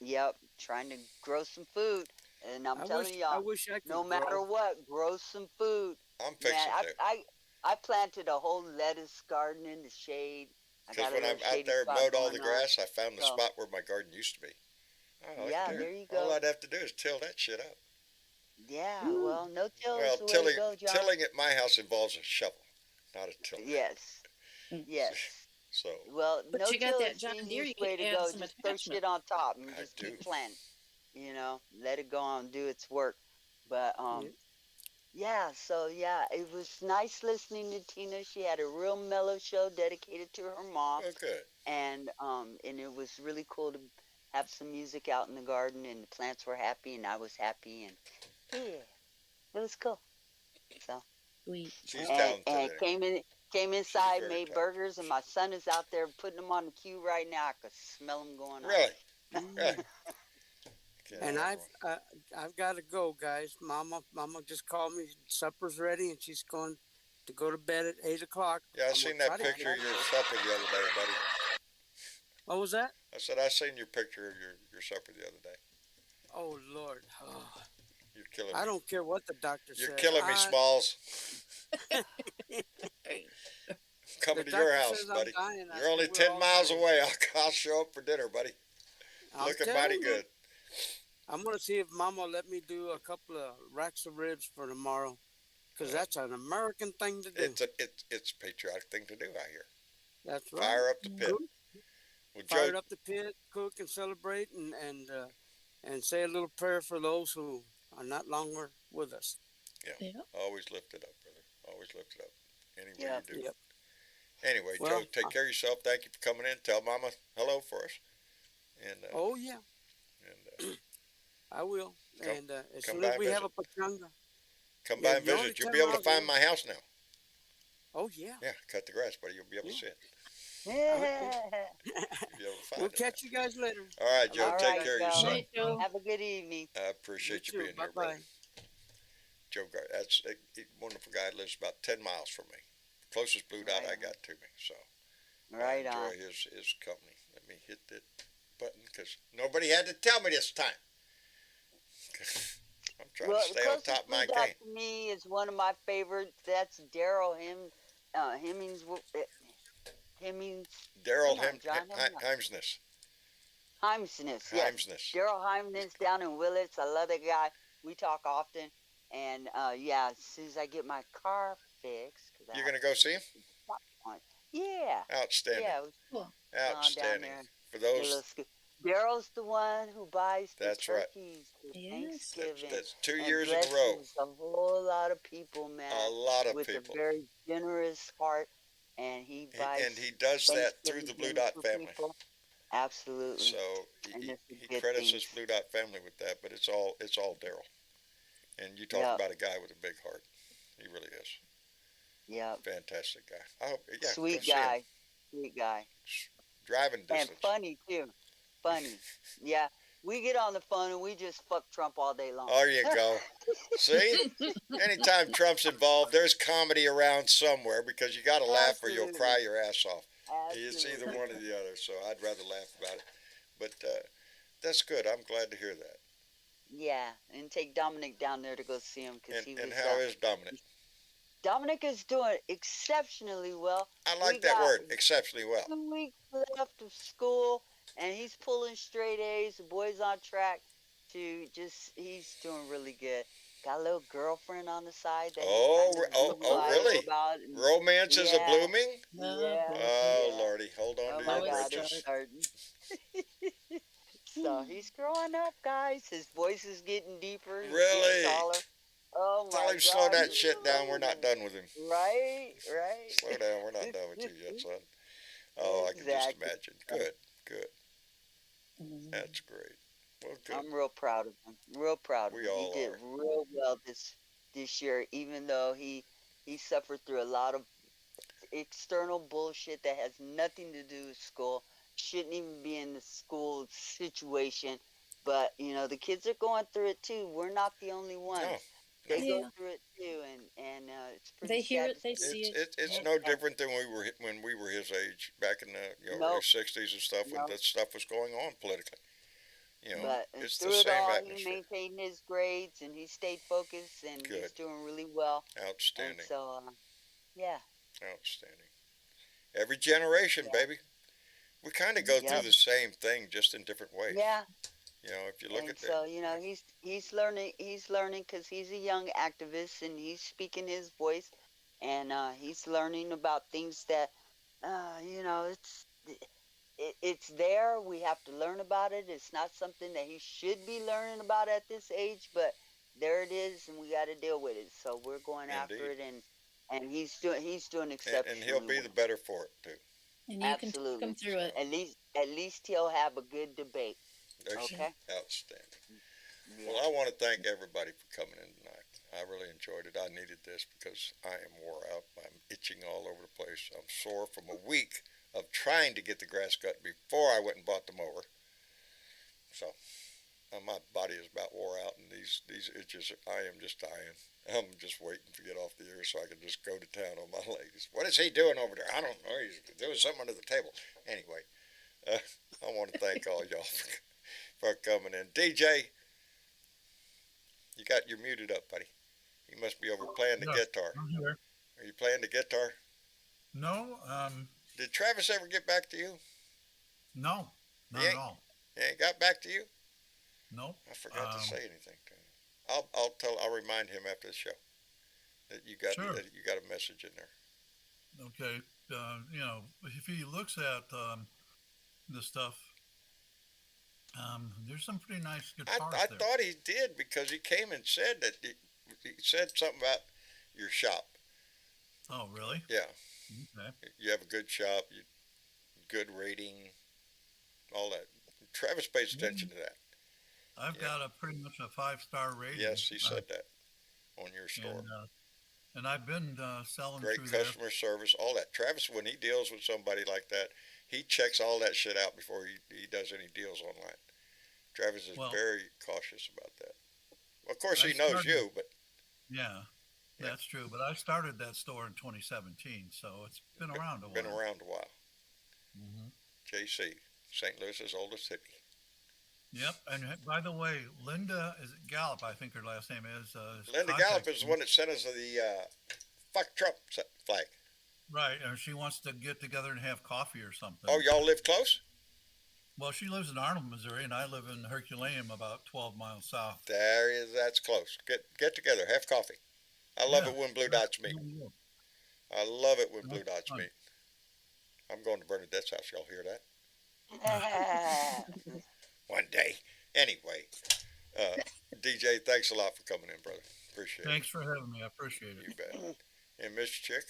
Speaker 4: Yep. Trying to grow some food, and I'm telling
Speaker 5: I
Speaker 4: y'all,
Speaker 5: wish I could
Speaker 4: no
Speaker 5: grow.
Speaker 4: matter what, grow some food.
Speaker 2: I'm fixing
Speaker 4: Man,
Speaker 2: to.
Speaker 4: I planted a whole lettuce garden in the shade. I
Speaker 2: Because
Speaker 4: got a
Speaker 2: when I'm
Speaker 4: little
Speaker 2: out
Speaker 4: shady
Speaker 2: there and
Speaker 4: spot
Speaker 2: mowed all the
Speaker 4: going on.
Speaker 2: grass, I found the
Speaker 4: So-
Speaker 2: spot where my garden used to be. All I
Speaker 4: Yeah,
Speaker 2: could do-
Speaker 4: there you
Speaker 2: All
Speaker 4: go.
Speaker 2: I'd have to do is till that shit up.
Speaker 4: Yeah, well, no till's
Speaker 2: Well,
Speaker 4: the way to go, John.
Speaker 2: tilling at my house involves a shovel, not a tiller.
Speaker 4: Yes, yes.
Speaker 2: So
Speaker 4: Well,
Speaker 3: But
Speaker 4: no
Speaker 3: you got
Speaker 4: till
Speaker 3: that
Speaker 4: is
Speaker 3: John
Speaker 4: the
Speaker 3: Deere, you
Speaker 4: easiest way
Speaker 3: could
Speaker 4: to
Speaker 3: add
Speaker 4: go.
Speaker 3: some
Speaker 4: Just throw
Speaker 3: attachment.
Speaker 4: shit on top and
Speaker 2: I
Speaker 4: just
Speaker 2: do.
Speaker 4: keep planting. Let it go on and do its work. But it was nice listening to Tina. She had a real mellow show dedicated to her mom,
Speaker 2: oh, good.
Speaker 4: and it was really cool to have some music out in the garden, and the plants were happy, and I was happy, and yeah, it was cool. So
Speaker 3: Sweet.
Speaker 2: She's
Speaker 4: and
Speaker 2: talented.
Speaker 4: came inside,
Speaker 2: very
Speaker 4: made
Speaker 2: talented.
Speaker 4: burgers, and my son is out there putting them on the queue right now. I could smell them going on.
Speaker 2: Really? Yeah.
Speaker 5: And I've got to go, guys. Mama just called me. Supper's ready, and she's going to go to bed at 8:00.
Speaker 2: Yeah, I
Speaker 5: I'm
Speaker 2: seen
Speaker 5: gonna
Speaker 2: that
Speaker 5: try to
Speaker 2: picture of
Speaker 5: get
Speaker 2: your
Speaker 5: up.
Speaker 2: supper the other day, buddy.
Speaker 5: What was that?
Speaker 2: I said I seen your picture of your supper the other day.
Speaker 5: Oh Lord,
Speaker 2: You're killing
Speaker 5: I
Speaker 2: me.
Speaker 5: don't care what the doctor
Speaker 2: You're
Speaker 5: said.
Speaker 2: killing me, Smalls. Coming
Speaker 5: The
Speaker 2: to your
Speaker 5: doctor
Speaker 2: house,
Speaker 5: says I'm
Speaker 2: buddy.
Speaker 5: dying. I
Speaker 2: You're
Speaker 5: said,
Speaker 2: only
Speaker 5: "We're
Speaker 2: 10
Speaker 5: all
Speaker 2: miles
Speaker 5: dying."
Speaker 2: away. I'll show up for dinner, buddy.
Speaker 5: I'm
Speaker 2: Looking
Speaker 5: telling
Speaker 2: mighty
Speaker 5: you.
Speaker 2: good.
Speaker 5: I'm gonna see if Mama will let me do a couple of racks of ribs for tomorrow, because that's an American thing to do.
Speaker 2: It's a patriotic thing to do out here.
Speaker 5: That's right.
Speaker 2: Fire up the pit.
Speaker 5: Cook,
Speaker 2: Well,
Speaker 5: fire
Speaker 2: Joe,
Speaker 5: up the pit, cook and celebrate, and say a little prayer for those who are not longer with us.
Speaker 2: always lift it up, brother. Always lift it up. Any way
Speaker 4: Yep.
Speaker 2: you do.
Speaker 5: Yep.
Speaker 2: Anyway,
Speaker 5: Well,
Speaker 2: Joe, take care of yourself. Thank you for coming in. Tell Mama hello for us. And
Speaker 5: Oh yeah,
Speaker 2: and
Speaker 5: I will.
Speaker 2: Come-
Speaker 5: And as
Speaker 2: come
Speaker 5: soon
Speaker 2: by
Speaker 5: as
Speaker 2: and
Speaker 5: we have a
Speaker 2: visit.
Speaker 5: pachanga.
Speaker 2: come
Speaker 5: Yeah,
Speaker 2: by and
Speaker 5: you're only
Speaker 2: visit. You'll
Speaker 5: 10
Speaker 2: be able to
Speaker 5: miles
Speaker 2: find
Speaker 5: away.
Speaker 2: my house now.
Speaker 5: Oh yeah.
Speaker 2: Yeah, cut the grass, buddy. You'll be able to see it.
Speaker 4: Yeah.
Speaker 2: You'll be able to find
Speaker 5: We'll
Speaker 2: it.
Speaker 5: catch you guys later.
Speaker 2: All right, Joe.
Speaker 4: All
Speaker 2: take
Speaker 4: right,
Speaker 2: care of
Speaker 4: Joe.
Speaker 2: yourself.
Speaker 3: Night, Joe.
Speaker 4: Have a good evening.
Speaker 2: I appreciate you
Speaker 5: too.
Speaker 2: being here,
Speaker 5: Bye-bye.
Speaker 2: brother. Joe, that's a wonderful guy. Lives about 10 miles from me. Closest blue dot I
Speaker 4: Right.
Speaker 2: got to me. So
Speaker 4: Right
Speaker 2: I
Speaker 4: on.
Speaker 2: enjoy his company. Let me hit that button because nobody had to tell me this time. I'm trying
Speaker 4: Well,
Speaker 2: to
Speaker 4: the
Speaker 2: stay on
Speaker 4: closest
Speaker 2: top of my
Speaker 4: blue dot
Speaker 2: game.
Speaker 4: to me is one of my favorites. That's Daryl Hemmings. Hemmings.
Speaker 2: Daryl
Speaker 4: Come on, John, help me out.
Speaker 2: Heimsness.
Speaker 4: Heimsness. Yes.
Speaker 2: Heimsness.
Speaker 4: Daryl Heimsness down in Willits. I love that guy. We talk often. And as soon as I get my car fixed, cause
Speaker 2: You're gonna go see him?
Speaker 4: Yeah.
Speaker 2: Outstanding.
Speaker 4: Yeah. Down
Speaker 2: Outstanding.
Speaker 4: there.
Speaker 2: For
Speaker 4: Yeah,
Speaker 2: those,
Speaker 4: let's go. Daryl's the one who buys the
Speaker 2: That's right.
Speaker 4: turkeys for
Speaker 3: Yes.
Speaker 4: Thanksgiving.
Speaker 2: that's 2
Speaker 4: and
Speaker 2: years in a row.
Speaker 4: blesses a whole lot of people, man.
Speaker 2: A lot of
Speaker 4: with
Speaker 2: people.
Speaker 4: a very generous heart, and he buys.
Speaker 2: And he does that through the Blue
Speaker 4: Thanksgiving
Speaker 2: Dot
Speaker 4: for
Speaker 2: family.
Speaker 4: people. Absolutely.
Speaker 2: So
Speaker 4: And
Speaker 2: he,
Speaker 4: it's a
Speaker 2: he
Speaker 4: good
Speaker 2: credits
Speaker 4: thing.
Speaker 2: his Blue Dot family with that, but it's all Daryl. And you talk
Speaker 4: Yeah.
Speaker 2: about a guy with a big heart. He really is.
Speaker 4: Yep.
Speaker 2: Fantastic guy. I hope, yeah,
Speaker 4: Sweet
Speaker 2: go see him.
Speaker 4: guy. Sweet guy.
Speaker 2: Driving
Speaker 4: And
Speaker 2: distance.
Speaker 4: funny too. Funny. Yeah. We get on the phone and we just fuck Trump all day long.
Speaker 2: There you go. See? Anytime Trump's involved, there's comedy around somewhere because you got to laugh or you'll
Speaker 4: Absolutely.
Speaker 2: cry your ass off. It's
Speaker 4: Absolutely.
Speaker 2: either one or the other, so I'd rather laugh about it. But that's good. I'm glad to hear that.
Speaker 4: Yeah, and take Dominic down there to go see him because he
Speaker 2: And
Speaker 4: was.
Speaker 2: how is Dominic?
Speaker 4: Dominic is doing exceptionally well.
Speaker 2: I
Speaker 4: We
Speaker 2: like that
Speaker 4: got
Speaker 2: word, exceptionally well.
Speaker 4: 2 weeks left of school, and he's pulling straight A's. The boy's on track to he's doing really good. Got a little girlfriend on the side that he's kind of
Speaker 2: Oh,
Speaker 4: quiet
Speaker 2: really?
Speaker 4: about. And
Speaker 2: Romance is a
Speaker 4: yeah,
Speaker 2: blooming?
Speaker 3: Oh
Speaker 4: yeah,
Speaker 3: boy.
Speaker 2: Oh,
Speaker 4: yeah.
Speaker 2: Lordy, hold on
Speaker 4: Oh
Speaker 2: to
Speaker 4: my
Speaker 2: your
Speaker 3: How it
Speaker 4: God, it's
Speaker 2: britches.
Speaker 3: starts.
Speaker 4: starting. So he's growing up, guys. His voice is getting deeper. He's getting
Speaker 2: Really?
Speaker 4: taller. Oh
Speaker 2: Tell
Speaker 4: my
Speaker 2: him slow
Speaker 4: God,
Speaker 2: that
Speaker 4: he's
Speaker 2: shit down. We're
Speaker 4: growing
Speaker 2: not
Speaker 4: up.
Speaker 2: done with him.
Speaker 4: Right, right.
Speaker 2: Slow down. We're not done with you yet, son. Oh, I can just
Speaker 4: Exactly.
Speaker 2: imagine. Good, good.
Speaker 3: Mhm.
Speaker 2: That's great. Well, good.
Speaker 4: I'm real proud of him. Real proud of
Speaker 2: We
Speaker 4: him. He
Speaker 2: all
Speaker 4: did
Speaker 2: are.
Speaker 4: real well this year, even though he suffered through a lot of external bullshit that has nothing to do with school. Shouldn't even be in the school situation. But the kids are going through it too. We're not the only
Speaker 2: No,
Speaker 4: ones.
Speaker 2: no.
Speaker 4: They go
Speaker 3: Yeah.
Speaker 4: through it too, and it's pretty
Speaker 3: They hear
Speaker 4: sad to
Speaker 3: it, they
Speaker 4: see.
Speaker 3: see
Speaker 2: It's
Speaker 3: it.
Speaker 2: it's
Speaker 3: Yep.
Speaker 2: no
Speaker 4: And
Speaker 2: different than when we were his age back in the early
Speaker 4: nope,
Speaker 2: '60s and stuff when
Speaker 4: nope.
Speaker 2: that stuff was going on politically.
Speaker 3: Mhm.
Speaker 4: But
Speaker 2: It's the
Speaker 4: through it
Speaker 2: same
Speaker 4: all, he
Speaker 2: atmosphere.
Speaker 4: maintained his grades and he stayed focused and
Speaker 2: Good,
Speaker 4: he's doing really well. And
Speaker 2: outstanding,
Speaker 4: so, yeah,
Speaker 2: outstanding. Every generation,
Speaker 4: yeah,
Speaker 2: baby. We kind of go through
Speaker 4: yep,
Speaker 2: the same thing, just in different ways.
Speaker 4: yeah.
Speaker 2: If you look
Speaker 4: And
Speaker 2: at the,
Speaker 4: so, he's learning because he's a young activist and he's speaking his voice, and he's learning about things that, it's there. We have to learn about it. It's not something that he should be learning about at this age, but there it is, and we got to deal with it. So we're going after
Speaker 2: indeed,
Speaker 4: it, and he's doing
Speaker 2: and he'll
Speaker 4: exceptionally
Speaker 2: be the
Speaker 4: well.
Speaker 2: better for it too.
Speaker 3: And you can talk them
Speaker 4: Absolutely.
Speaker 3: through
Speaker 2: So
Speaker 3: it.
Speaker 4: At least he'll have a good debate.
Speaker 2: there's
Speaker 4: Okay.
Speaker 2: outstanding. Well,
Speaker 4: Yeah.
Speaker 2: I want to thank everybody for coming in tonight. I really enjoyed it. I needed this because I am wore out. I'm itching all over the place. I'm sore from a week of trying to get the grass cut before I went and bought the mower. So my body is about wore out, and these itches, I am just dying. I'm just waiting to get off the air so I can just go to town on my legs. What is he doing over there? I don't know. He's doing something under the table. Anyway, I want to thank all y'all for coming in. DJ, you're muted up, buddy. You must be over playing the
Speaker 7: Yeah,
Speaker 2: guitar.
Speaker 7: I'm here.
Speaker 2: Are you playing the guitar?
Speaker 7: No,
Speaker 2: Did Travis ever get back to you?
Speaker 7: no, not
Speaker 2: He
Speaker 7: at
Speaker 2: ain't,
Speaker 7: all.
Speaker 2: he ain't got back to you?
Speaker 7: Nope.
Speaker 2: I forgot to
Speaker 7: Um,
Speaker 2: say anything to him. I'll remind him after the show that
Speaker 7: Sure.
Speaker 2: you got a message in there.
Speaker 7: Okay. If he looks at the stuff, there's some pretty nice guitars
Speaker 2: I
Speaker 7: there.
Speaker 2: thought he did because he came and said that he said something about your shop.
Speaker 7: Oh, really?
Speaker 2: Yeah,
Speaker 7: Okay.
Speaker 2: you have a good shop, good rating, all that. Travis pays attention to that.
Speaker 7: I've
Speaker 2: Yeah.
Speaker 7: got a pretty much a 5-star rating.
Speaker 2: Yes, he said that on your store.
Speaker 7: And I've been selling
Speaker 2: Great
Speaker 7: through there.
Speaker 2: customer service, all that. Travis, when he deals with somebody like that, he checks all that shit out before he does any deals online. Travis is
Speaker 7: Well,
Speaker 2: very cautious about that. Of course,
Speaker 7: I
Speaker 2: he knows
Speaker 7: started.
Speaker 2: you, but
Speaker 7: Yeah,
Speaker 2: yeah,
Speaker 7: that's true. But I started that store in 2017, so it's been around a
Speaker 2: been
Speaker 7: while.
Speaker 2: around a while.
Speaker 7: Hmm.
Speaker 2: JC, St. Louis's oldest hippie.
Speaker 7: Yep. And by the way, Linda is it Gallup, I think her last name is
Speaker 2: Linda Gallup
Speaker 7: contacted
Speaker 2: is the
Speaker 7: me.
Speaker 2: one that sent us the fuck Trump flag.
Speaker 7: Right, and she wants to get together and have coffee or something.
Speaker 2: Oh, y'all live close?
Speaker 7: Well, she lives in Arnold, Missouri, and I live in Herculaneum, about 12 miles south.
Speaker 2: There is. That's close. Get together. Have coffee. I love
Speaker 7: Yeah,
Speaker 2: it when Blue
Speaker 7: that's
Speaker 2: Dots meet.
Speaker 7: really good.
Speaker 2: I love it when Blue
Speaker 7: That's
Speaker 2: Dots
Speaker 7: fun.
Speaker 2: meet. I'm going to Bernadette's house. Y'all hear that? One day. Anyway, DJ, thanks a lot for coming in, brother. Appreciate
Speaker 7: Thanks for having me. I appreciate
Speaker 2: it.
Speaker 7: it.
Speaker 2: You bet. And Miss Chick,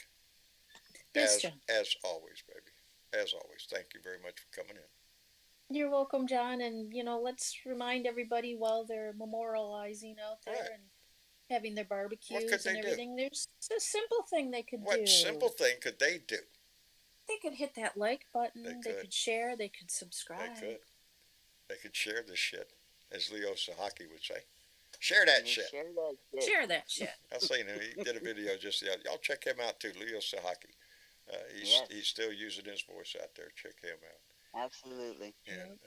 Speaker 3: Yes,
Speaker 2: as
Speaker 3: John.
Speaker 2: as always, baby. As always, thank you very much for coming in.
Speaker 3: You're welcome, John. And let's remind everybody while they're memorializing out there
Speaker 2: Right.
Speaker 3: and having their barbecues
Speaker 2: they
Speaker 3: and
Speaker 2: do?
Speaker 3: everything. There's a simple thing they could
Speaker 2: What
Speaker 3: do.
Speaker 2: simple thing could they do?
Speaker 3: They could hit that like button.
Speaker 2: They
Speaker 3: They
Speaker 2: could.
Speaker 3: could share. They could
Speaker 2: They
Speaker 3: subscribe.
Speaker 2: could. They could share this shit, as Leo Sahaki would say. Share that
Speaker 4: You
Speaker 2: shit.
Speaker 4: share that shit.
Speaker 3: Share that shit.
Speaker 2: I seen him. He did a video just the other. Y'all check him out too, Leo Sahaki.
Speaker 4: Yes.
Speaker 2: He's still using his voice out there. Check him out.
Speaker 4: Absolutely.
Speaker 2: And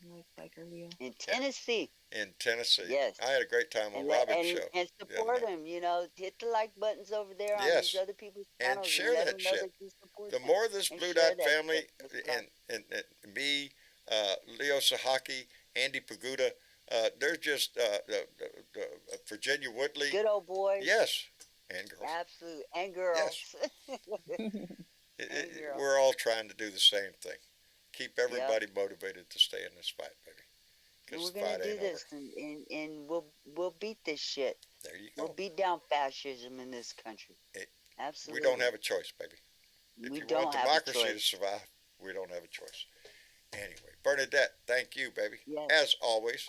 Speaker 3: I like Biker Wheel.
Speaker 4: In Tennessee.
Speaker 2: in Tennessee.
Speaker 4: Yes.
Speaker 2: I had a great time on
Speaker 4: And
Speaker 2: Robin's show.
Speaker 4: and
Speaker 2: the other
Speaker 4: support
Speaker 2: night.
Speaker 4: them. You know, hit the like buttons over there on
Speaker 2: Yes.
Speaker 4: these other people's
Speaker 2: And
Speaker 4: channels
Speaker 2: share
Speaker 4: let
Speaker 2: that
Speaker 4: them know
Speaker 2: shit.
Speaker 4: that you support
Speaker 2: The
Speaker 4: them.
Speaker 2: more this
Speaker 4: And
Speaker 2: Blue
Speaker 4: share
Speaker 2: Dot
Speaker 4: that
Speaker 2: family
Speaker 4: shit. That's right.
Speaker 2: and me, Leo Sahaki, Andy Paguda, they're just Virginia Woodley.
Speaker 4: Good old boys.
Speaker 2: Yes, and girls.
Speaker 4: Absolutely. And girls. And girls.
Speaker 2: We're all trying to do the same thing. Keep
Speaker 4: Yep.
Speaker 2: everybody motivated to stay in this fight, baby.
Speaker 4: And
Speaker 2: Because
Speaker 4: we're
Speaker 2: the
Speaker 4: gonna
Speaker 2: fight
Speaker 4: do
Speaker 2: ain't
Speaker 4: this,
Speaker 2: over.
Speaker 4: and we'll beat this shit.
Speaker 2: There you
Speaker 4: We'll
Speaker 2: go.
Speaker 4: beat down fascism in this country.
Speaker 2: It-
Speaker 4: Absolutely.
Speaker 2: We don't have a choice, baby. If
Speaker 4: We
Speaker 2: you
Speaker 4: don't
Speaker 2: want
Speaker 4: have a
Speaker 2: democracy to
Speaker 4: choice.
Speaker 2: survive, we don't have a choice. Anyway, Bernadette, thank you, baby.
Speaker 4: Yes.
Speaker 2: As always.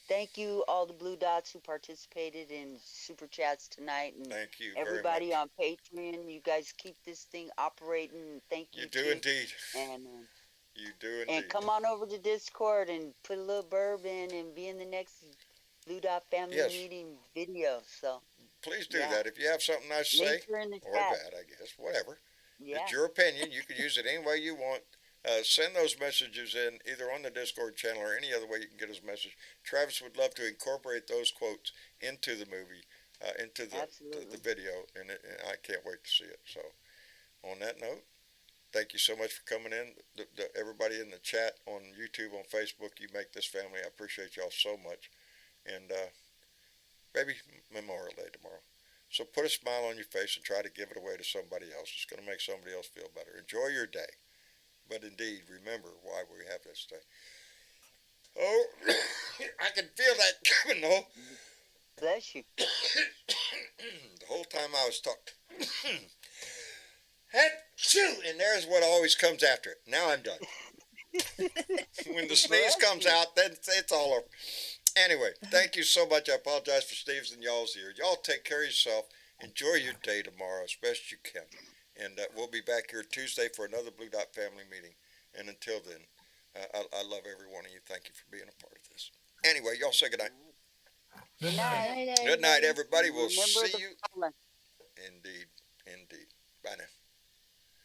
Speaker 4: Thank you, all the Blue Dots who participated in super chats tonight, and
Speaker 2: Thank you
Speaker 4: everybody
Speaker 2: very much.
Speaker 4: on Patreon. You guys keep this thing operating. Thank you.
Speaker 2: You do
Speaker 4: too.
Speaker 2: indeed.
Speaker 4: And
Speaker 2: You do indeed.
Speaker 4: and come on over to Discord and put a little bourbon and be in the next Blue Dot family
Speaker 2: Yes.
Speaker 4: meeting video. So
Speaker 2: Please do
Speaker 4: yeah.
Speaker 2: that. If you have something nice to say,
Speaker 4: links are in the
Speaker 2: or
Speaker 4: chat.
Speaker 2: bad, I guess, whatever.
Speaker 4: Yeah.
Speaker 2: It's your opinion. You can use it any way you want. Send those messages in either on the Discord channel or any other way you can get us a message. Travis would love to incorporate those quotes into the movie, into the video, and I can't wait to see it. So, on that note, thank you so much for coming in. Everybody in the chat on YouTube, on Facebook, you make this family. I appreciate y'all so much. And, baby, Memorial Day tomorrow. So put a smile on your face and try to give it away to somebody else. It's going to make somebody else feel better. Enjoy your day. But indeed, remember why we have this day. Oh, I can feel that coming, though.
Speaker 4: Bless you.
Speaker 2: The whole time I was talking. Achoo! And there's what always comes after it. Now I'm done. When the sneeze comes out, then it's all over. Anyway, thank you so much. I apologize for Steve's and y'all's here. Y'all take care of yourself. Enjoy your day tomorrow as best you can. And we'll be back here Tuesday for another Blue Dot family meeting. And until then, I love every one of you. Thank you for being a part of this. Anyway, y'all say goodnight.
Speaker 7: Good night.
Speaker 2: Good night, everybody. We'll
Speaker 4: Remember
Speaker 2: see
Speaker 4: the
Speaker 2: you.
Speaker 4: fallen.
Speaker 2: Indeed. Indeed. Bye now.